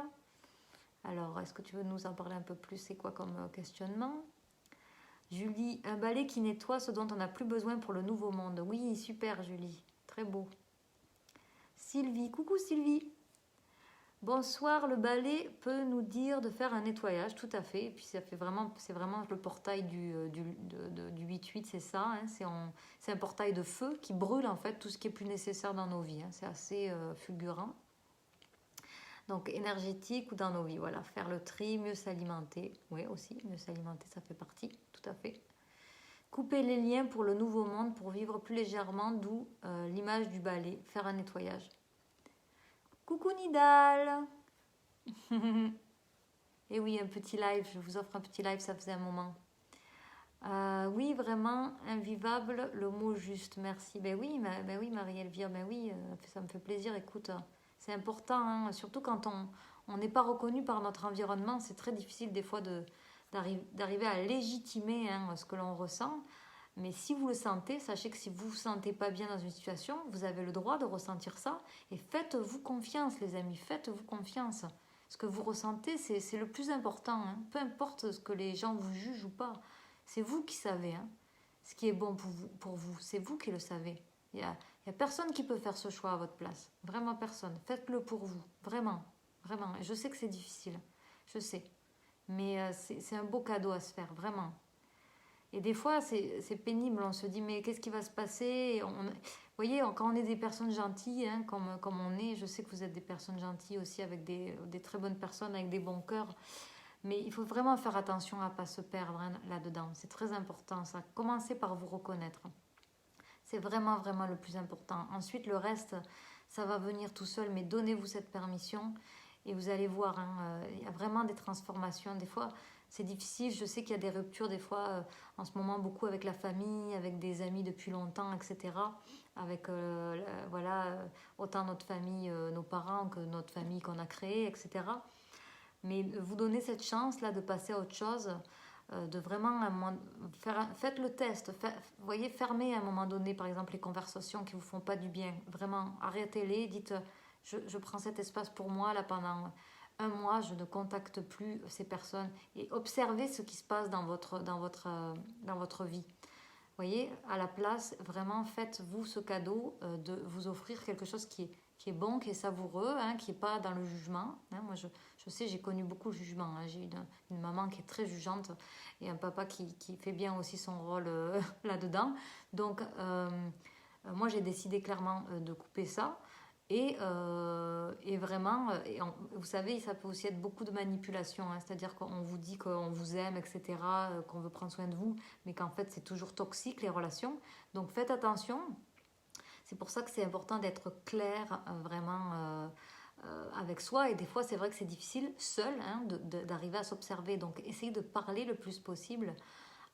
Alors, est-ce que tu veux nous en parler un peu plus? C'est quoi comme questionnement? Julie, un balai qui nettoie ce dont on n'a plus besoin pour le nouveau monde. Oui, super Julie, très beau. Sylvie, coucou Sylvie. Bonsoir, le balai peut nous dire de faire un nettoyage, tout à fait. Et puis c'est vraiment le portail du 8-8, c'est ça. Hein, c'est un portail de feu qui brûle en fait tout ce qui est plus nécessaire dans nos vies. Hein, c'est assez fulgurant. Donc énergétique ou dans nos vies, voilà. Faire le tri, mieux s'alimenter. Oui, aussi, mieux s'alimenter, ça fait partie, tout à fait. Couper les liens pour le nouveau monde, pour vivre plus légèrement, d'où l'image du balai. Faire un nettoyage. Coucou Nidal. Et oui, un petit live, je vous offre un petit live, ça faisait un moment. Oui, vraiment, invivable, le mot juste, merci. Ben oui, Marie-Elvire, ben oui, ça me fait plaisir, écoute, c'est important, hein, surtout quand on n'est pas reconnu par notre environnement, c'est très difficile des fois d'arriver à légitimer hein, ce que l'on ressent. Mais si vous le sentez, sachez que si vous ne vous sentez pas bien dans une situation, vous avez le droit de ressentir ça. Et faites-vous confiance, les amis, faites-vous confiance. Ce que vous ressentez, c'est le plus important. Hein. Peu importe ce que les gens vous jugent ou pas. C'est vous qui savez hein, ce qui est bon pour vous. C'est vous qui le savez. Il y a personne qui peut faire ce choix à votre place. Vraiment personne. Faites-le pour vous. Vraiment. Vraiment. Et je sais que c'est difficile. Je sais. Mais c'est un beau cadeau à se faire. Vraiment. Et des fois, c'est pénible. On se dit, mais qu'est-ce qui va se passer vous voyez, quand on est des personnes gentilles, hein, comme on est, je sais que vous êtes des personnes gentilles aussi, avec des très bonnes personnes, avec des bons cœurs. Mais il faut vraiment faire attention à ne pas se perdre hein, là-dedans. C'est très important, ça. Commencez par vous reconnaître. C'est vraiment, vraiment le plus important. Ensuite, le reste, ça va venir tout seul, mais donnez-vous cette permission. Et vous allez voir, hein, il y a vraiment des transformations. Des fois, c'est difficile. Je sais qu'il y a des ruptures, des fois, en ce moment, beaucoup avec la famille, avec des amis depuis longtemps, etc. Avec, voilà, autant notre famille, nos parents, que notre famille qu'on a créée, etc. Mais vous donnez cette chance-là de passer à autre chose, de vraiment faites le test. Voyez, fermez à un moment donné, par exemple, les conversations qui ne vous font pas du bien. Vraiment, arrêtez-les, dites, je prends cet espace pour moi, là, pendant un mois, je ne contacte plus ces personnes. Et observez ce qui se passe dans votre vie. Voyez, à la place, vraiment, faites-vous ce cadeau de vous offrir quelque chose qui est bon, qui est savoureux, hein, qui n'est pas dans le jugement. Hein. Moi, je sais, j'ai connu beaucoup de jugement. Hein. J'ai une maman qui est très jugeante et un papa qui fait bien aussi son rôle là-dedans. Donc, moi, j'ai décidé clairement de couper ça. Et vraiment, vous savez, ça peut aussi être beaucoup de manipulation. Hein. C'est-à-dire qu'on vous dit qu'on vous aime, etc., qu'on veut prendre soin de vous, mais qu'en fait, c'est toujours toxique, les relations. Donc, faites attention. C'est pour ça que c'est important d'être clair, vraiment, avec soi. Et des fois, c'est vrai que c'est difficile, seul, hein, d'arriver à s'observer. Donc, essayez de parler le plus possible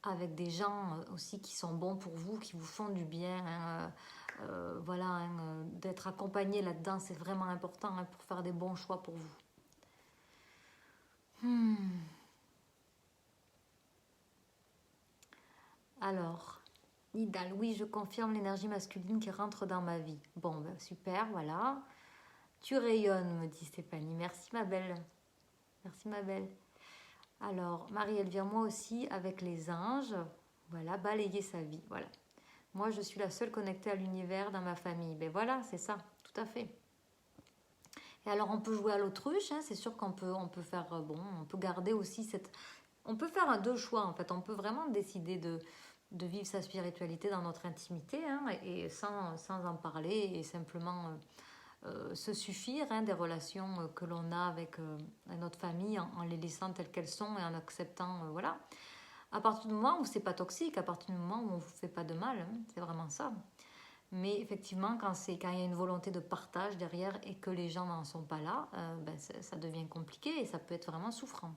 avec des gens aussi qui sont bons pour vous, qui vous font du bien. Hein, voilà, hein, d'être accompagné là-dedans, c'est vraiment important hein, pour faire des bons choix pour vous. Alors, Nidal, oui, je confirme l'énergie masculine qui rentre dans ma vie. Bon, ben, super, voilà. Tu rayonnes, me dit Stéphanie. Merci ma belle. Merci ma belle. Alors, Marie-Elvire, moi aussi, avec les anges, voilà, balayer sa vie, voilà. Moi, je suis la seule connectée à l'univers dans ma famille. Ben voilà, c'est ça, tout à fait. Et alors, on peut jouer à l'autruche, hein, c'est sûr on peut faire, bon, on peut garder aussi cette... On peut faire deux choix, en fait. On peut vraiment décider de vivre sa spiritualité dans notre intimité, hein, et sans en parler, et simplement se suffire, hein, des relations que l'on a avec notre famille, en les laissant telles qu'elles sont et en acceptant, voilà. À partir du moment où c'est pas toxique, à partir du moment où on vous fait pas de mal, hein, c'est vraiment ça. Mais effectivement, quand il y a une volonté de partage derrière et que les gens n'en sont pas là, ben ça devient compliqué et ça peut être vraiment souffrant.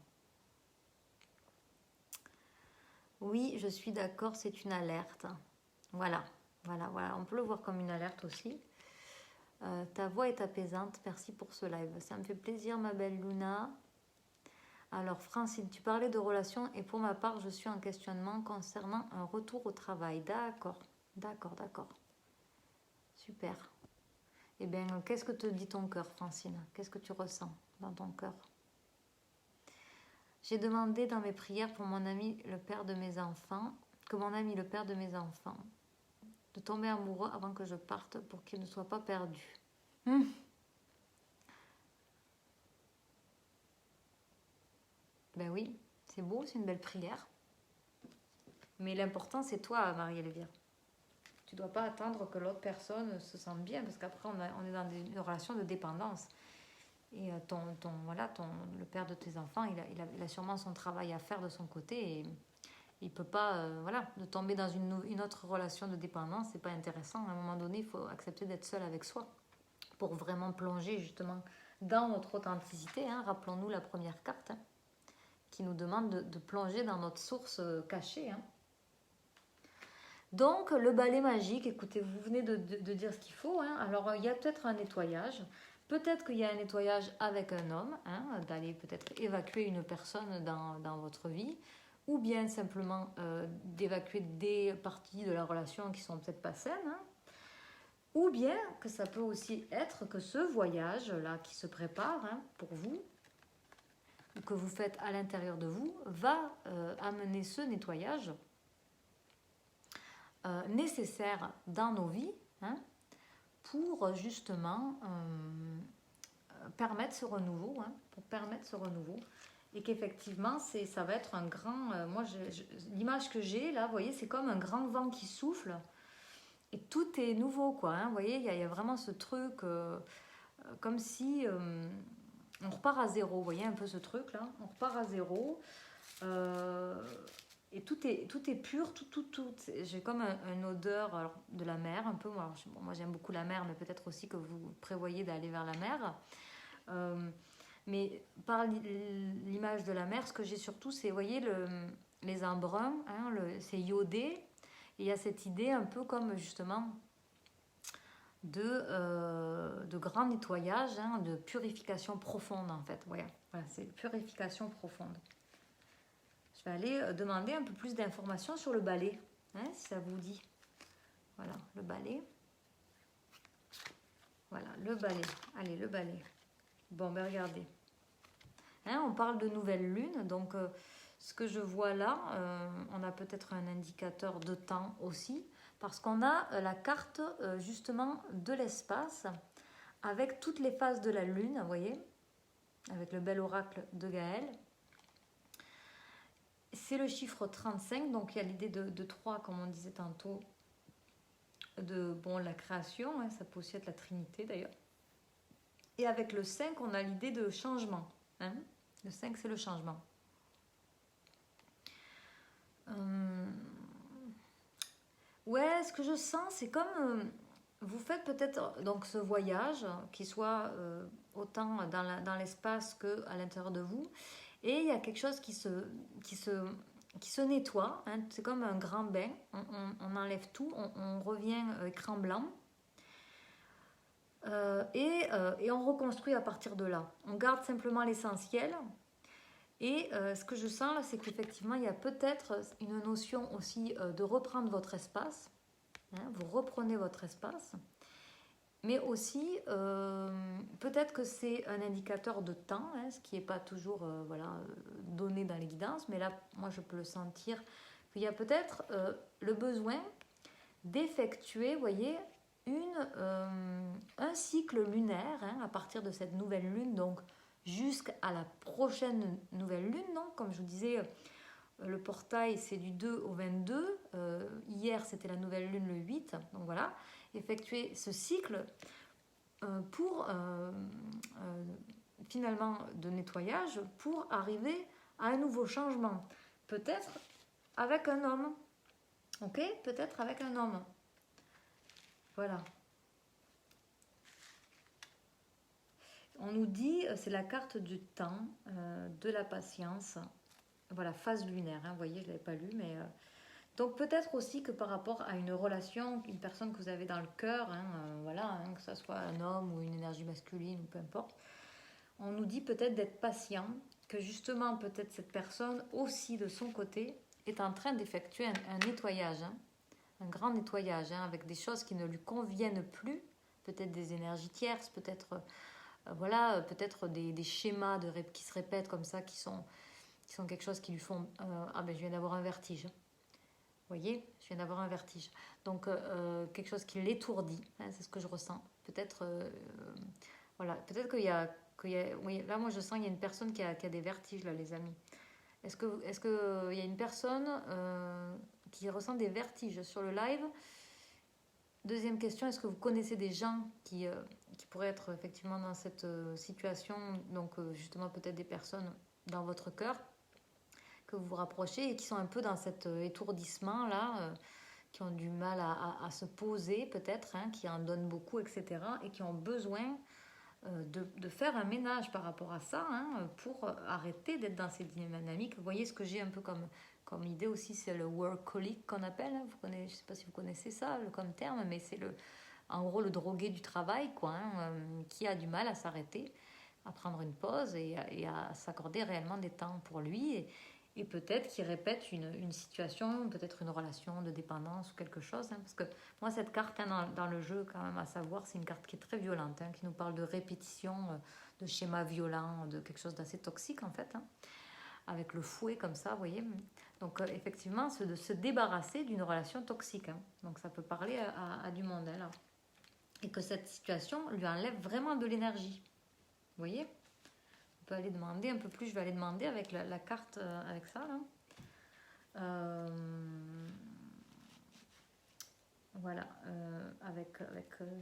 Oui, je suis d'accord, c'est une alerte. Voilà, voilà, voilà. On peut le voir comme une alerte aussi. Ta voix est apaisante, merci pour ce live. Ça me fait plaisir, ma belle Luna. Alors, Francine, tu parlais de relations et pour ma part, je suis en questionnement concernant un retour au travail. D'accord, d'accord, d'accord. Super. Eh bien, qu'est-ce que te dit ton cœur, Francine? Qu'est-ce que tu ressens dans ton cœur? J'ai demandé dans mes prières pour mon ami, le père de mes enfants, que mon ami, le père de mes enfants, de tomber amoureux avant que je parte pour qu'il ne soit pas perdu. Ben oui, c'est beau, c'est une belle prière. Mais l'important, c'est toi, Marie-Elvire. Tu ne dois pas attendre que l'autre personne se sente bien, parce qu'après, on est dans une relation de dépendance. Et le père de tes enfants, il a sûrement son travail à faire de son côté. Et il ne peut pas, de tomber dans une autre relation de dépendance, c'est pas intéressant. À un moment donné, il faut accepter d'être seul avec soi pour vraiment plonger justement dans notre authenticité. Hein. Rappelons-nous la première carte, hein, qui nous demande de plonger dans notre source cachée. Hein. Donc, le balai magique, écoutez, vous venez de dire ce qu'il faut. Hein. Alors, il y a peut-être un nettoyage. Peut-être qu'il y a un nettoyage avec un homme, hein, d'aller peut-être évacuer une personne dans votre vie, ou bien simplement d'évacuer des parties de la relation qui sont peut-être pas saines. Hein. Ou bien que ça peut aussi être que ce voyage-là qui se prépare, hein, pour vous, ou que vous faites à l'intérieur de vous, va amener ce nettoyage nécessaire dans nos vies, hein, pour justement permettre ce renouveau, hein, et qu'effectivement ça va être un grand, l'image que j'ai là, vous voyez, c'est comme un grand vent qui souffle et tout est nouveau, quoi, hein, vous voyez, il y a vraiment ce truc comme si on repart à zéro, vous voyez un peu ce truc là, on repart à zéro. Et tout est pur, tout. J'ai comme une odeur alors, de la mer, un peu. Moi, j'aime beaucoup la mer, mais peut-être aussi que vous prévoyez d'aller vers la mer. Mais par l'image de la mer, ce que j'ai surtout, c'est, vous voyez, les embruns, hein, c'est iodé. Et il y a cette idée un peu comme, justement, de grand nettoyage, hein, de purification profonde, en fait. Voilà, c'est purification profonde. Je vais aller demander un peu plus d'informations sur le balai, hein, si ça vous dit. Voilà, le balai. Voilà, le balai. Allez, le balai. Bon, ben regardez. Hein, on parle de nouvelle lune, donc ce que je vois là, on a peut-être un indicateur de temps aussi, parce qu'on a la carte justement de l'espace, avec toutes les phases de la lune, vous voyez, avec le bel oracle de Gaël. C'est le chiffre 35, donc il y a l'idée de 3, comme on disait tantôt, de la création, hein, ça peut aussi être la Trinité d'ailleurs. Et avec le 5, on a l'idée de changement. Hein. Le 5, c'est le changement. Ouais, ce que je sens, c'est comme vous faites peut-être donc ce voyage, qui soit autant dans l'espace qu'à l'intérieur de vous. Et il y a quelque chose qui se nettoie, hein, c'est comme un grand bain, on enlève tout, on revient écran blanc, et on reconstruit à partir de là. On garde simplement l'essentiel, Et ce que je sens là, c'est qu'effectivement, il y a peut-être une notion aussi de reprendre votre espace. Hein, vous reprenez votre espace. Mais aussi, peut-être que c'est un indicateur de temps, hein, ce qui n'est pas toujours donné dans les guidances. Mais là, moi, je peux le sentir qu'il y a peut-être le besoin d'effectuer, vous voyez, un cycle lunaire hein, à partir de cette nouvelle lune, donc jusqu'à la prochaine nouvelle lune. Donc, comme je vous disais, le portail c'est du 2 au 22. Hier, c'était la nouvelle lune le 8. Donc voilà, effectuer ce cycle pour finalement de nettoyage pour arriver à un nouveau changement. Peut-être avec un homme. Ok, peut-être avec un homme. Voilà. On nous dit, c'est la carte du temps, de la patience. Voilà, phase lunaire, hein, vous voyez, je ne l'avais pas lu, mais... Donc peut-être aussi que par rapport à une relation, une personne que vous avez dans le cœur, hein, voilà, hein, que ce soit un homme ou une énergie masculine, ou peu importe, on nous dit peut-être d'être patient, que justement peut-être cette personne aussi de son côté est en train d'effectuer un nettoyage, hein, un grand nettoyage, hein, avec des choses qui ne lui conviennent plus, peut-être des énergies tierces, peut-être voilà, peut-être des schémas qui se répètent comme ça, qui sont quelque chose qui lui font ah ben je viens d'avoir un vertige. Vous voyez, je viens d'avoir un vertige. Donc quelque chose qui l'étourdit, hein, c'est ce que je ressens. Peut-être voilà, peut-être qu'il y a, oui, là moi je sens qu'il y a une personne qui a des vertiges là, les amis. Est-ce que il y a une personne qui ressent des vertiges sur le live? Deuxième question, est-ce que vous connaissez des gens qui pourraient être effectivement dans cette situation, donc justement peut-être des personnes dans votre cœur que vous vous rapprochez et qui sont un peu dans cet étourdissement là, qui ont du mal à se poser peut-être, hein, qui en donnent beaucoup, etc. et qui ont besoin de faire un ménage par rapport à ça, hein, pour arrêter d'être dans ces dynamiques. Vous voyez ce que j'ai un peu comme idée aussi, c'est le workaholic qu'on appelle. Hein. Je ne sais pas si vous connaissez ça comme terme, mais c'est en gros le drogué du travail, quoi, hein, qui a du mal à s'arrêter, à prendre une pause et à s'accorder réellement des temps pour lui. Et peut-être qu'il répète une situation, peut-être une relation de dépendance ou quelque chose. Hein, parce que moi, cette carte hein, dans le jeu, quand même, à savoir, c'est une carte qui est très violente, hein, qui nous parle de répétition, de schémas violents, de quelque chose d'assez toxique, en fait. Hein, avec le fouet comme ça, vous voyez. Donc, effectivement, c'est de se débarrasser d'une relation toxique. Hein. Donc, ça peut parler à du monde, hein, là. Et que cette situation lui enlève vraiment de l'énergie. Vous voyez ? On peut aller demander un peu plus, je vais aller demander avec la carte, avec ça, là. Voilà, avec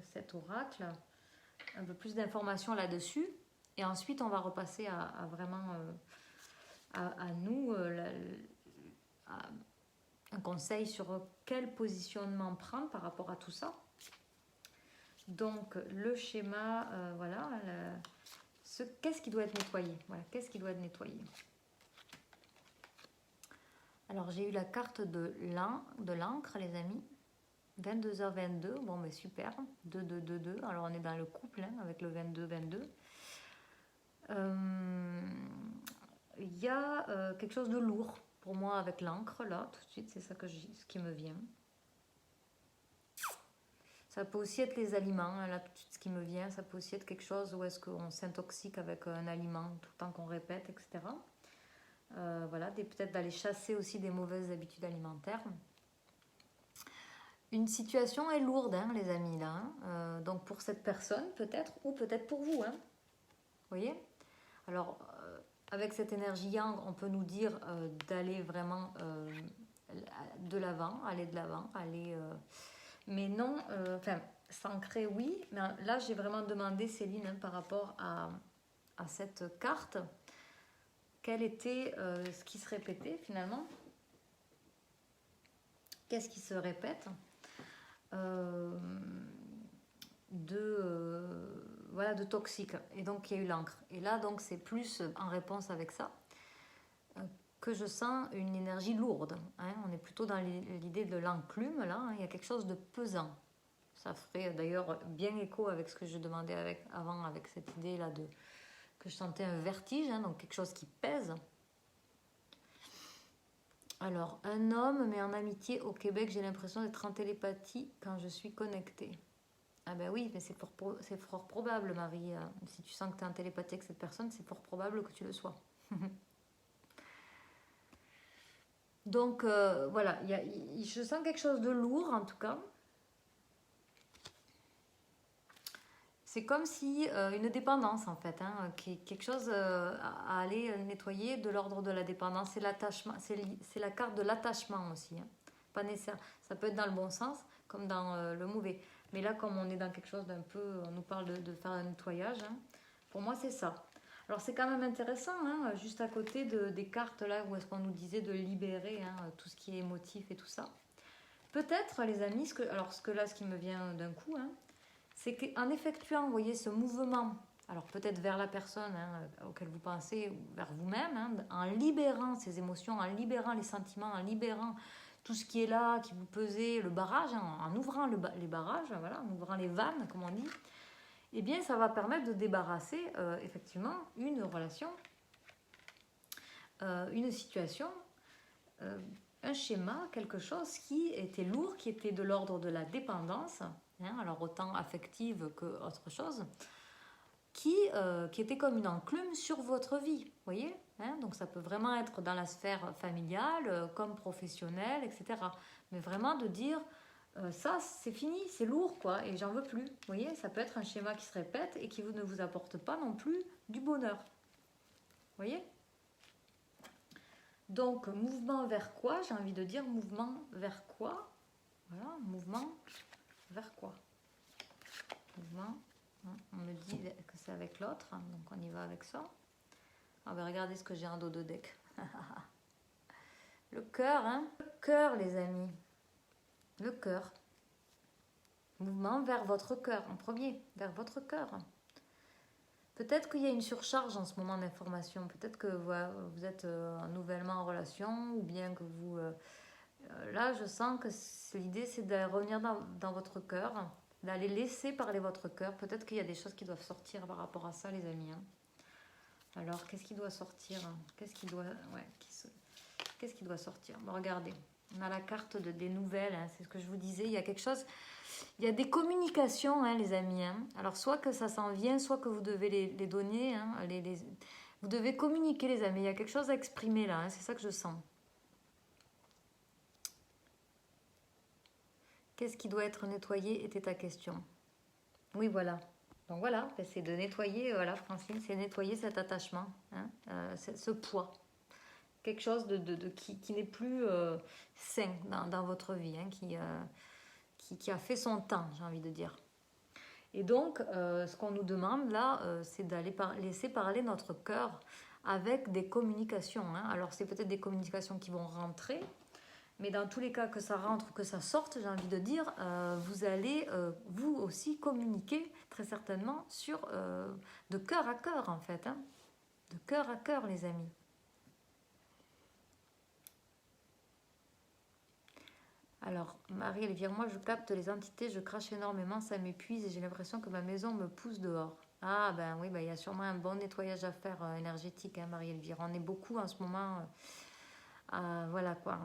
cet oracle, un peu plus d'informations là-dessus. Et ensuite, on va repasser à vraiment à nous un conseil sur quel positionnement prendre par rapport à tout ça. Donc, le schéma, voilà, qu'est-ce qui doit être nettoyé? Voilà, qu'est-ce qui doit être nettoyé? Alors, j'ai eu la carte de l'encre, les amis. 22h22, bon mais super, 2-2-2-2, alors on est dans le couple hein, avec le 22-22. Il y a quelque chose de lourd pour moi avec l'encre là, tout de suite, c'est ça ce qui me vient. Ça peut aussi être les aliments, hein, là tout de suite ce qui me vient, ça peut aussi être quelque chose où est-ce qu'on s'intoxique avec un aliment tout le temps qu'on répète, etc. Voilà, peut-être d'aller chasser aussi des mauvaises habitudes alimentaires. Une situation est lourde, hein, les amis, là. Hein. Donc pour cette personne, peut-être, ou peut-être pour vous. Hein. Vous voyez? Alors, avec cette énergie yang, on peut nous dire d'aller vraiment de l'avant, aller de l'avant, aller... mais non, enfin, s'ancrer, oui. Mais là, j'ai vraiment demandé, Céline, hein, par rapport à cette carte, quel était ce qui se répétait, finalement. Qu'est-ce qui se répète voilà, de toxique. Et donc, il y a eu l'encre. Et là, donc, c'est plus en réponse avec ça que je sens une énergie lourde. Hein. On est plutôt dans l'idée de l'enclume, là. Hein. Il y a quelque chose de pesant. Ça ferait d'ailleurs bien écho avec ce que je demandais avant, avec cette idée-là que je sentais un vertige, hein, donc quelque chose qui pèse. Alors, un homme, mais en amitié au Québec, j'ai l'impression d'être en télépathie quand je suis connectée. Ah ben oui, mais c'est fort probable, Marie. Si tu sens que tu es en télépathie avec cette personne, c'est fort probable que tu le sois. Donc, voilà, je sens quelque chose de lourd, en tout cas. C'est comme si une dépendance, en fait, hein, quelque chose à aller nettoyer de l'ordre de la dépendance. C'est l'attachement, c'est la carte de l'attachement aussi, hein. Pas nécessaire. Ça peut être dans le bon sens, comme dans le mauvais. Mais là, comme on est dans quelque chose d'un peu, on nous parle de faire un nettoyage, hein, pour moi, c'est ça. Alors, c'est quand même intéressant, hein, juste à côté des cartes, là, où est-ce qu'on nous disait de libérer, hein, tout ce qui est émotif et tout ça. Peut-être, les amis, ce qui me vient d'un coup, hein, c'est qu'en effectuant, vous voyez, ce mouvement, alors peut-être vers la personne, hein, auquel vous pensez, ou vers vous-même, hein, en libérant ces émotions, en libérant les sentiments, en libérant tout ce qui est là, qui vous pesait, le barrage, hein, en ouvrant les barrages, voilà, en ouvrant les vannes, comme on dit, eh bien, ça va permettre de débarrasser, effectivement, une relation, une situation, un schéma, quelque chose qui était lourd, qui était de l'ordre de la dépendance, hein, alors autant affective que autre chose, qui était comme une enclume sur votre vie, vous voyez, hein, donc ça peut vraiment être dans la sphère familiale, comme professionnelle, etc. Mais vraiment de dire, ça c'est fini, c'est lourd, quoi, et j'en veux plus. Vous voyez, ça peut être un schéma qui se répète et qui ne vous apporte pas non plus du bonheur. Vous voyez? Donc, mouvement vers quoi? J'ai envie de dire mouvement vers quoi? Voilà, mouvement vers quoi? Mouvement, hein, on me dit que c'est avec l'autre, hein, donc on y va avec ça. Ah ben regardez ce que j'ai en dos de deck. Le cœur, hein? Le cœur, les amis. Le cœur. Mouvement vers votre cœur, en premier, vers votre cœur. Peut-être qu'il y a une surcharge en ce moment d'informations. Peut-être que vous êtes nouvellement en relation, ou bien que vous... là, je sens que l'idée, c'est de revenir dans votre cœur, d'aller laisser parler votre cœur. Peut-être qu'il y a des choses qui doivent sortir par rapport à ça, les amis, hein. Alors, qu'est-ce qui doit sortir? Qu'est-ce qui doit... Ouais, qu'est-ce qui doit sortir? Bon, regardez, on a la carte des nouvelles, hein, c'est ce que je vous disais. Il y a quelque chose... Il y a des communications, hein, les amis, hein. Alors, soit que ça s'en vient, soit que vous devez les donner, hein, vous devez communiquer, les amis. Il y a quelque chose à exprimer là, hein, c'est ça que je sens. Qu'est-ce qui doit être nettoyé était ta question. Oui, voilà. Donc voilà, c'est de nettoyer, voilà, Francine, c'est nettoyer cet attachement, hein, ce poids. Quelque chose qui n'est plus sain dans votre vie, hein, qui a fait son temps, j'ai envie de dire. Et donc, ce qu'on nous demande là, c'est d'aller laisser parler notre cœur avec des communications, hein. Alors, c'est peut-être des communications qui vont rentrer, mais dans tous les cas, que ça rentre, que ça sorte, j'ai envie de dire, vous allez vous aussi communiquer très certainement de cœur à cœur, en fait, hein. De cœur à cœur, les amis. Alors, Marie-Elvire, moi je capte les entités, je crache énormément, ça m'épuise et j'ai l'impression que ma maison me pousse dehors. Ah ben oui, ben, il y a sûrement un bon nettoyage à faire énergétique, hein, Marie-Elvire. On est beaucoup en ce moment, voilà quoi,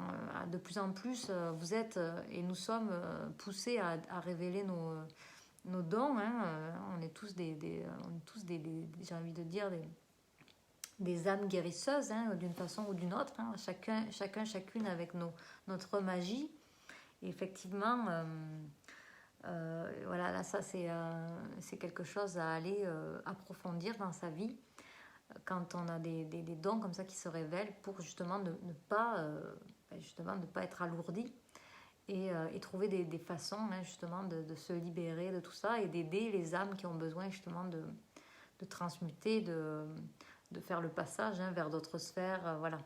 de plus en plus, vous êtes et nous sommes poussés à révéler nos dons, hein. On est tous j'ai envie de dire, des âmes guérisseuses, hein, d'une façon ou d'une autre, hein, chacune avec notre magie. Et effectivement, voilà, là, ça c'est quelque chose à aller approfondir dans sa vie quand on a des dons comme ça qui se révèlent pour justement ne pas être alourdi et trouver des façons, hein, justement de se libérer de tout ça et d'aider les âmes qui ont besoin justement de transmuter, de faire le passage, hein, vers d'autres sphères, voilà.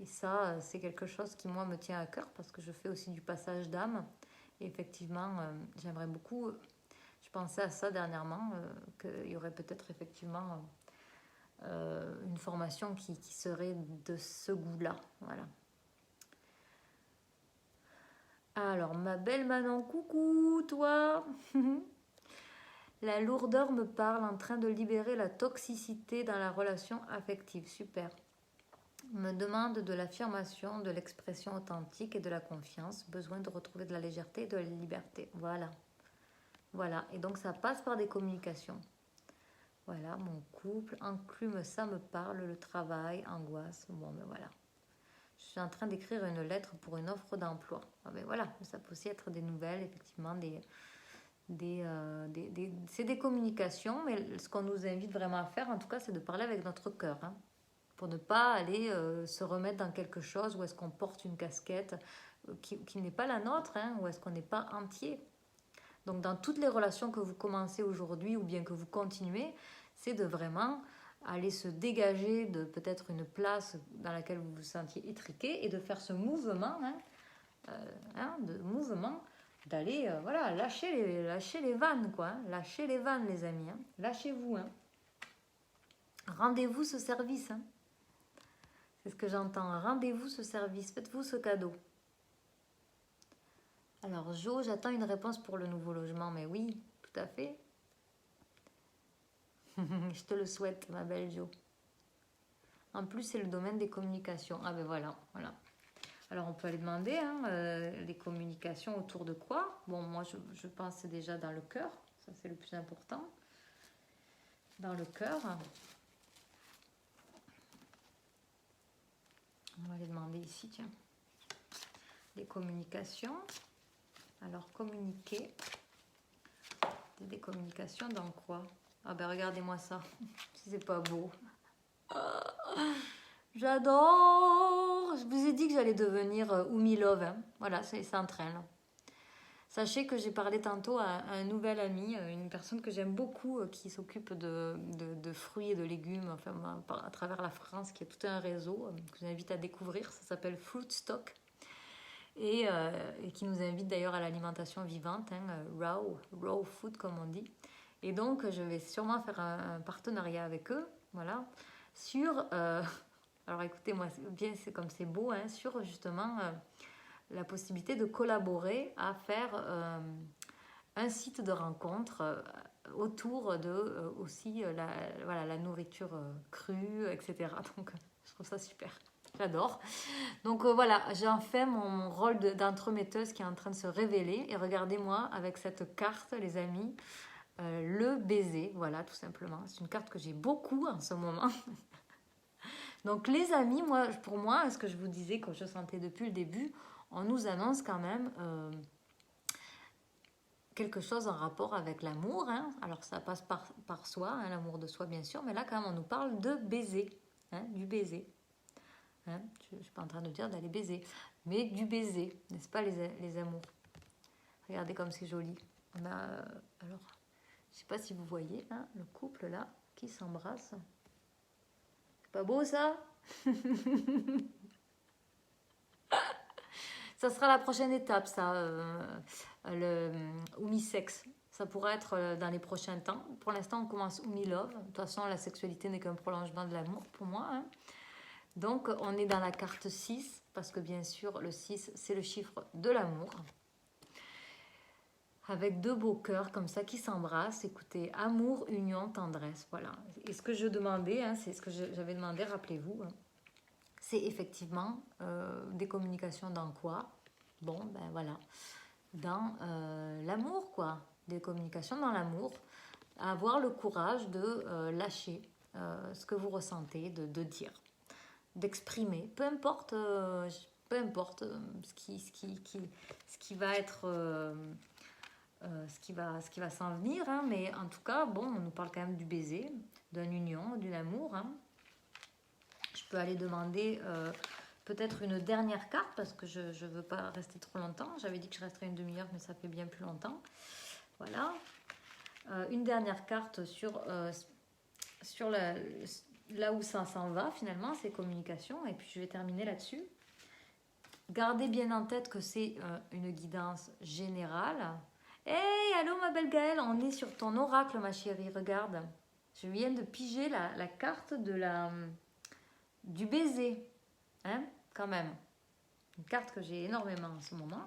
Et ça, c'est quelque chose qui, moi, me tient à cœur parce que je fais aussi du passage d'âme. Et effectivement, j'aimerais beaucoup... Je pensais à ça dernièrement, qu'il y aurait peut-être effectivement une formation qui serait de ce goût-là. Voilà. Alors, ma belle Manon, coucou, toi. La lourdeur me parle, en train de libérer la toxicité dans la relation affective. Super. me demande de l'affirmation, de l'expression authentique et de la confiance. Besoin de retrouver de la légèreté et de la liberté. Voilà. Voilà. Et donc, ça passe par des communications. Voilà, mon couple, enclume, ça me parle, le travail, angoisse. Bon, ben voilà. Je suis en train d'écrire une lettre pour une offre d'emploi. Ah ben voilà, ça peut aussi être des nouvelles, effectivement, c'est des communications, mais ce qu'on nous invite vraiment à faire, en tout cas, c'est de parler avec notre cœur, hein, pour ne pas aller se remettre dans quelque chose où est-ce qu'on porte une casquette qui n'est pas la nôtre, hein, où est-ce qu'on n'est pas entier. Donc, dans toutes les relations que vous commencez aujourd'hui ou bien que vous continuez, c'est de vraiment aller se dégager de peut-être une place dans laquelle vous vous sentiez étriqué et de faire ce mouvement, de mouvement, d'aller voilà, lâcher les vannes, quoi. Hein. Lâchez les vannes, les amis. Hein. Lâchez-vous. Hein. Rendez-vous ce service. Hein. C'est ce que j'entends. Rendez-vous ce service. Faites-vous ce cadeau. Alors, Jo, j'attends une réponse pour le nouveau logement. Mais oui, tout à fait. Je te le souhaite, ma belle Jo. En plus, c'est le domaine des communications. Ah ben voilà, voilà. Alors, on peut aller demander les communications autour de quoi. Bon, moi, je pense déjà dans le cœur. Ça, c'est le plus important. Dans le cœur. On va aller demander ici, tiens. Les communications. Alors, communiquer. Des communications dans quoi? Ah ben, regardez-moi ça. Si c'est pas beau. J'adore. Je vous ai dit que j'allais devenir Umi Love. Hein. Voilà, c'est en train, là. Sachez que j'ai parlé tantôt à un nouvel ami, une personne que j'aime beaucoup, qui s'occupe de fruits et de légumes enfin, à travers la France, qui a tout un réseau que j'invite à découvrir. Ça s'appelle Fruit Stock. Et qui nous invite d'ailleurs à l'alimentation vivante, hein, raw food comme on dit. Et donc, je vais sûrement faire un partenariat avec eux, voilà, sur... alors écoutez-moi, bien c'est comme c'est beau, hein, sur justement... la possibilité de collaborer à faire un site de rencontre autour de aussi la nourriture crue, etc. Donc, je trouve ça super. J'adore. Donc voilà, j'ai enfin mon rôle d'entremetteuse qui est en train de se révéler. Et regardez-moi avec cette carte, les amis, le baiser. Voilà, tout simplement. C'est une carte que j'ai beaucoup en ce moment. Donc les amis, pour moi, ce que je vous disais, comme je sentais depuis le début, on nous annonce quand même quelque chose en rapport avec l'amour. Hein. Alors ça passe par soi, hein, l'amour de soi bien sûr, mais là quand même on nous parle de baiser, hein, du baiser. Hein. Je ne suis pas en train de dire d'aller baiser, mais du baiser, n'est-ce pas les amours? Regardez comme c'est joli. On a, alors, je ne sais pas si vous voyez, hein, le couple là qui s'embrasse. C'est pas beau ça? Ça sera la prochaine étape, ça, le unisex. Ça pourrait être dans les prochains temps. Pour l'instant, on commence Umi-Love. De toute façon, la sexualité n'est qu'un prolongement de l'amour pour moi. Hein. Donc, on est dans la carte 6, parce que bien sûr, le 6, c'est le chiffre de l'amour. Avec deux beaux cœurs comme ça qui s'embrassent. Écoutez, amour, union, tendresse. Voilà. Et ce que je demandais, hein, c'est ce que j'avais demandé, rappelez-vous, hein, c'est effectivement des communications dans quoi? Bon, ben voilà. Dans l'amour, quoi. Des communications dans l'amour. Avoir le courage de lâcher ce que vous ressentez, de dire, d'exprimer. Peu importe ce qui va être... ce qui va s'en venir, hein, mais en tout cas, bon, on nous parle quand même du baiser, d'une union, d'un amour. Hein. Je peux aller demander peut-être une dernière carte parce que je ne veux pas rester trop longtemps. J'avais dit que je resterais une demi-heure, mais ça fait bien plus longtemps. Voilà. Une dernière carte sur là où ça s'en va finalement, c'est communication. Et puis je vais terminer là-dessus. Gardez bien en tête que c'est une guidance générale. Hey, allô ma belle Gaëlle, on est sur ton oracle ma chérie, regarde. Je viens de piger la carte du baiser, hein, quand même. Une carte que j'ai énormément en ce moment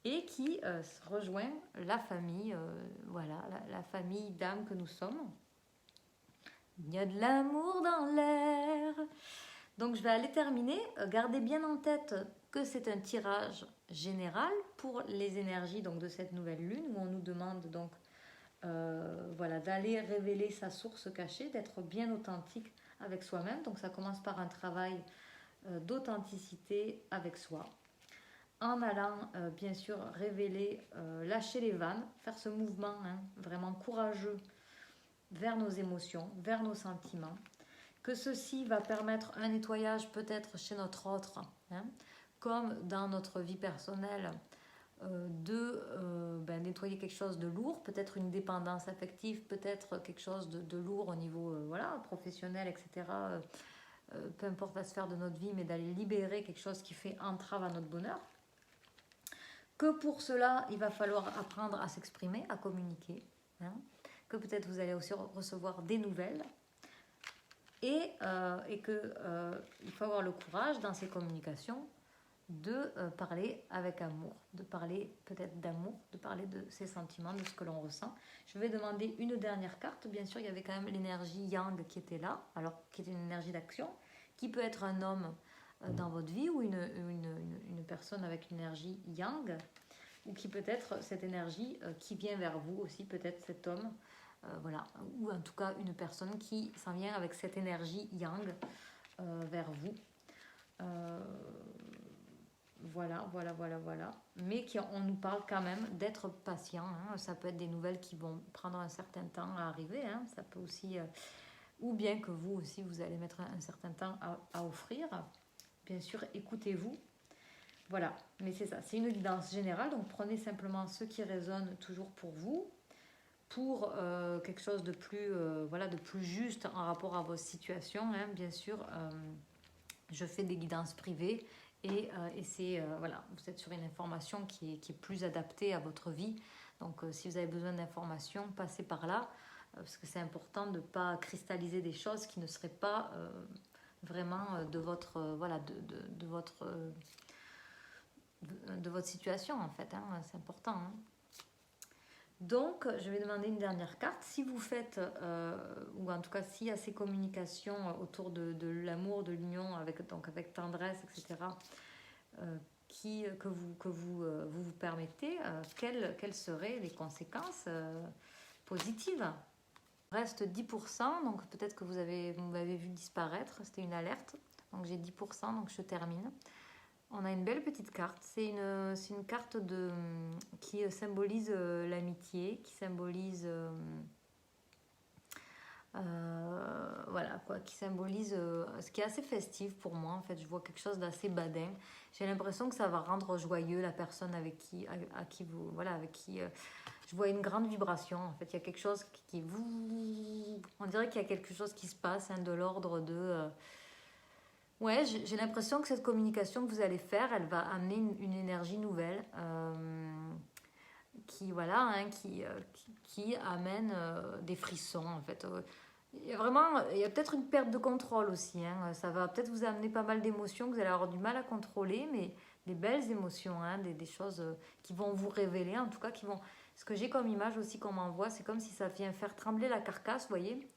et qui rejoint la famille, voilà, la famille d'âmes que nous sommes. Il y a de l'amour dans l'air. Donc je vais aller terminer. Gardez bien en tête que c'est un tirage général pour les énergies donc, de cette nouvelle lune où on nous demande donc voilà, d'aller révéler sa source cachée, d'être bien authentique avec soi-même. Donc ça commence par un travail d'authenticité avec soi. En allant bien sûr révéler, lâcher les vannes, faire ce mouvement vraiment courageux vers nos émotions, vers nos sentiments. Que ceci va permettre un nettoyage peut-être chez notre autre, comme dans notre vie personnelle, de nettoyer quelque chose de lourd, peut-être une dépendance affective, peut-être quelque chose de lourd au niveau voilà, professionnel, etc. Peu importe la sphère de notre vie, mais d'aller libérer quelque chose qui fait entrave à notre bonheur. Que pour cela, il va falloir apprendre à s'exprimer, à communiquer. Que peut-être vous allez aussi recevoir des nouvelles. Et qu'il faut avoir le courage dans ces communications de parler avec amour, de parler peut-être d'amour, de parler de ses sentiments, de ce que l'on ressent. Je vais demander une dernière carte. Bien sûr, il y avait quand même l'énergie yang qui était là, alors qui était une énergie d'action, qui peut être un homme dans votre vie ou une personne avec une énergie yang, ou qui peut être cette énergie qui vient vers vous aussi, peut-être cet homme, voilà, ou en tout cas une personne qui s'en vient avec cette énergie yang vers vous. Voilà. Mais on nous parle quand même d'être patient. Ça peut être des nouvelles qui vont prendre un certain temps à arriver. Ça peut aussi, ou bien que vous aussi, vous allez mettre un certain temps à offrir. Bien sûr, écoutez-vous. Voilà, mais c'est ça, c'est une guidance générale. Donc prenez simplement ce qui résonne toujours pour vous, pour quelque chose de plus, de plus juste en rapport à vos situations. Bien sûr, je fais des guidances privées. Et c'est, vous êtes sur une information qui est plus adaptée à votre vie. Donc, si vous avez besoin d'informations, passez par là, parce que c'est important de ne pas cristalliser des choses qui ne seraient pas vraiment de votre, de votre situation, en fait. C'est important. Donc, je vais demander une dernière carte. Si vous faites, ou en tout cas, s'il y a ces communications autour de l'amour, de l'union, avec tendresse, etc., que vous permettez, quelles seraient les conséquences positives? Il reste 10%, donc peut-être que vous m'avez vu disparaître, c'était une alerte. Donc j'ai 10%, donc je termine. On a une belle petite carte. C'est une carte qui symbolise l'amitié, qui symbolise qui symbolise ce qui est assez festif pour moi. En fait, je vois quelque chose d'assez badin. J'ai l'impression que ça va rendre joyeux la personne avec qui je vois une grande vibration. En fait, il y a quelque chose on dirait qu'il y a quelque chose qui se passe, de l'ordre de j'ai l'impression que cette communication que vous allez faire, elle va amener une énergie nouvelle qui amène des frissons, en fait. Il y a peut-être une perte de contrôle aussi. Ça va peut-être vous amener pas mal d'émotions que vous allez avoir du mal à contrôler, mais des belles émotions, des choses qui vont vous révéler, en tout cas ce que j'ai comme image aussi qu'on m'envoie, c'est comme si ça vient faire trembler la carcasse, vous voyez.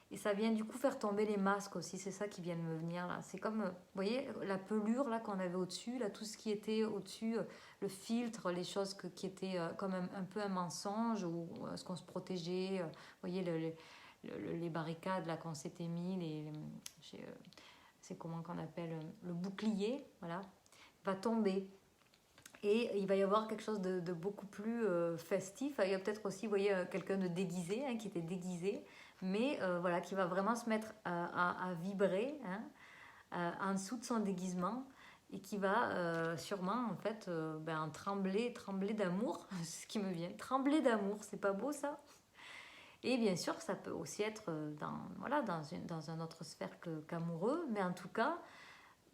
Et ça vient du coup faire tomber les masques aussi, c'est ça qui vient de me venir là. C'est comme, vous voyez, la pelure là qu'on avait au-dessus, là, tout ce qui était au-dessus, le filtre, les choses qui étaient comme un peu un mensonge, ou ce qu'on se protégeait, vous voyez, les barricades là qu'on s'était mis, c'est comment qu'on appelle, le bouclier, voilà, va tomber. Et il va y avoir quelque chose de beaucoup plus festif. Il y a peut-être aussi, vous voyez, quelqu'un de déguisé, qui était déguisé, mais qui va vraiment se mettre à vibrer en dessous de son déguisement, et qui va sûrement, en fait, trembler d'amour, c'est ce qui me vient. Trembler d'amour, c'est pas beau ça? Et bien sûr, ça peut aussi être dans une autre sphère qu'amoureux, mais en tout cas,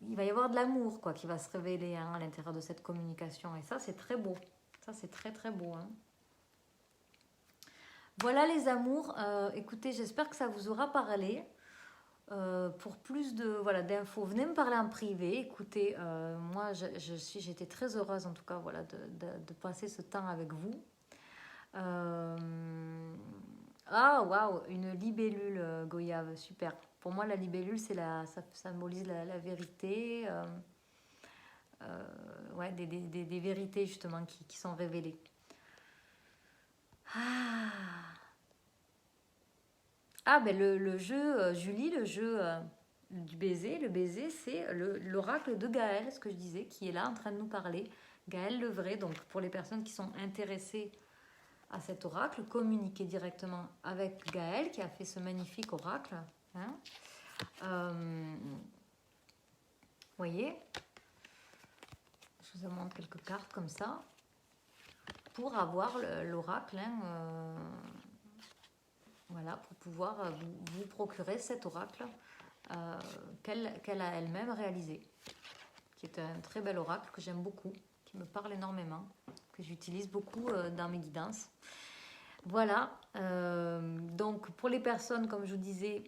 il va y avoir de l'amour qui va se révéler à l'intérieur de cette communication. Et ça, c'est très beau. Ça, c'est très, très beau. Voilà les amours. Écoutez, j'espère que ça vous aura parlé. Pour plus d'infos, venez me parler en privé. Écoutez, moi, j'étais très heureuse, en tout cas, de passer ce temps avec vous. Ah, waouh, une libellule Goyave, super. Pour moi, la libellule, ça symbolise la vérité, ouais, des vérités justement qui sont révélées. Ah ben le jeu, Julie, le jeu du baiser, le baiser, c'est l'oracle de Gaël, ce que je disais, qui est là en train de nous parler. Gaël Levray, donc pour les personnes qui sont intéressées à cet oracle, communiquez directement avec Gaël qui a fait ce magnifique oracle. Hein. Voyez, je vous montre quelques cartes comme ça pour avoir l'oracle. Hein, voilà, pour pouvoir vous procurer cet oracle qu'elle a elle-même réalisé, qui est un très bel oracle que j'aime beaucoup, qui me parle énormément, que j'utilise beaucoup dans mes guidances. Voilà, donc pour les personnes, comme je vous disais,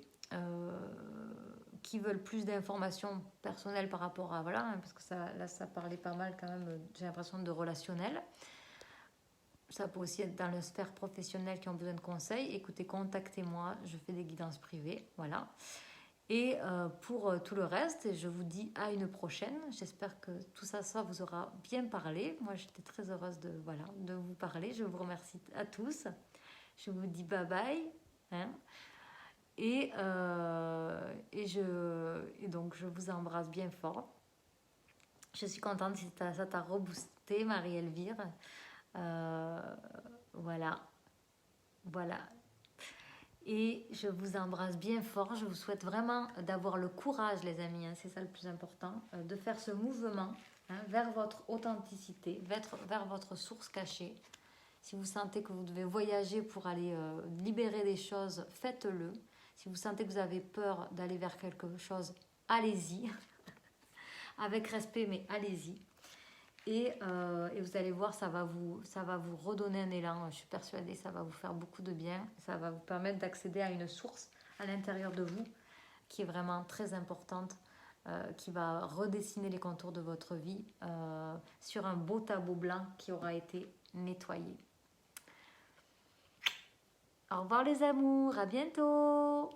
qui veulent plus d'informations personnelles par rapport à, voilà, hein, parce que ça parlait pas mal quand même, j'ai l'impression, de relationnel. Ça peut aussi être dans la sphère professionnelle qui ont besoin de conseils. Écoutez, contactez-moi, je fais des guidances privées, voilà. Et pour tout le reste, je vous dis à une prochaine. J'espère que tout ça vous aura bien parlé. Moi, j'étais très heureuse de vous parler. Je vous remercie à tous. Je vous dis bye bye. Hein. Et donc, je vous embrasse bien fort. Je suis contente si ça t'a reboosté, Marie-Elvire. Voilà. Et je vous embrasse bien fort. Je vous souhaite vraiment d'avoir le courage, les amis, hein, c'est ça le plus important, de faire ce mouvement hein, vers votre authenticité, vers votre source cachée. Si vous sentez que vous devez voyager pour aller libérer des choses, faites-le. Si vous sentez que vous avez peur d'aller vers quelque chose, allez-y. Avec respect, mais allez-y. Et vous allez voir, ça va vous redonner un élan. Je suis persuadée, ça va vous faire beaucoup de bien. Ça va vous permettre d'accéder à une source à l'intérieur de vous qui est vraiment très importante, qui va redessiner les contours de votre vie sur un beau tableau blanc qui aura été nettoyé. Au revoir les amours, à bientôt!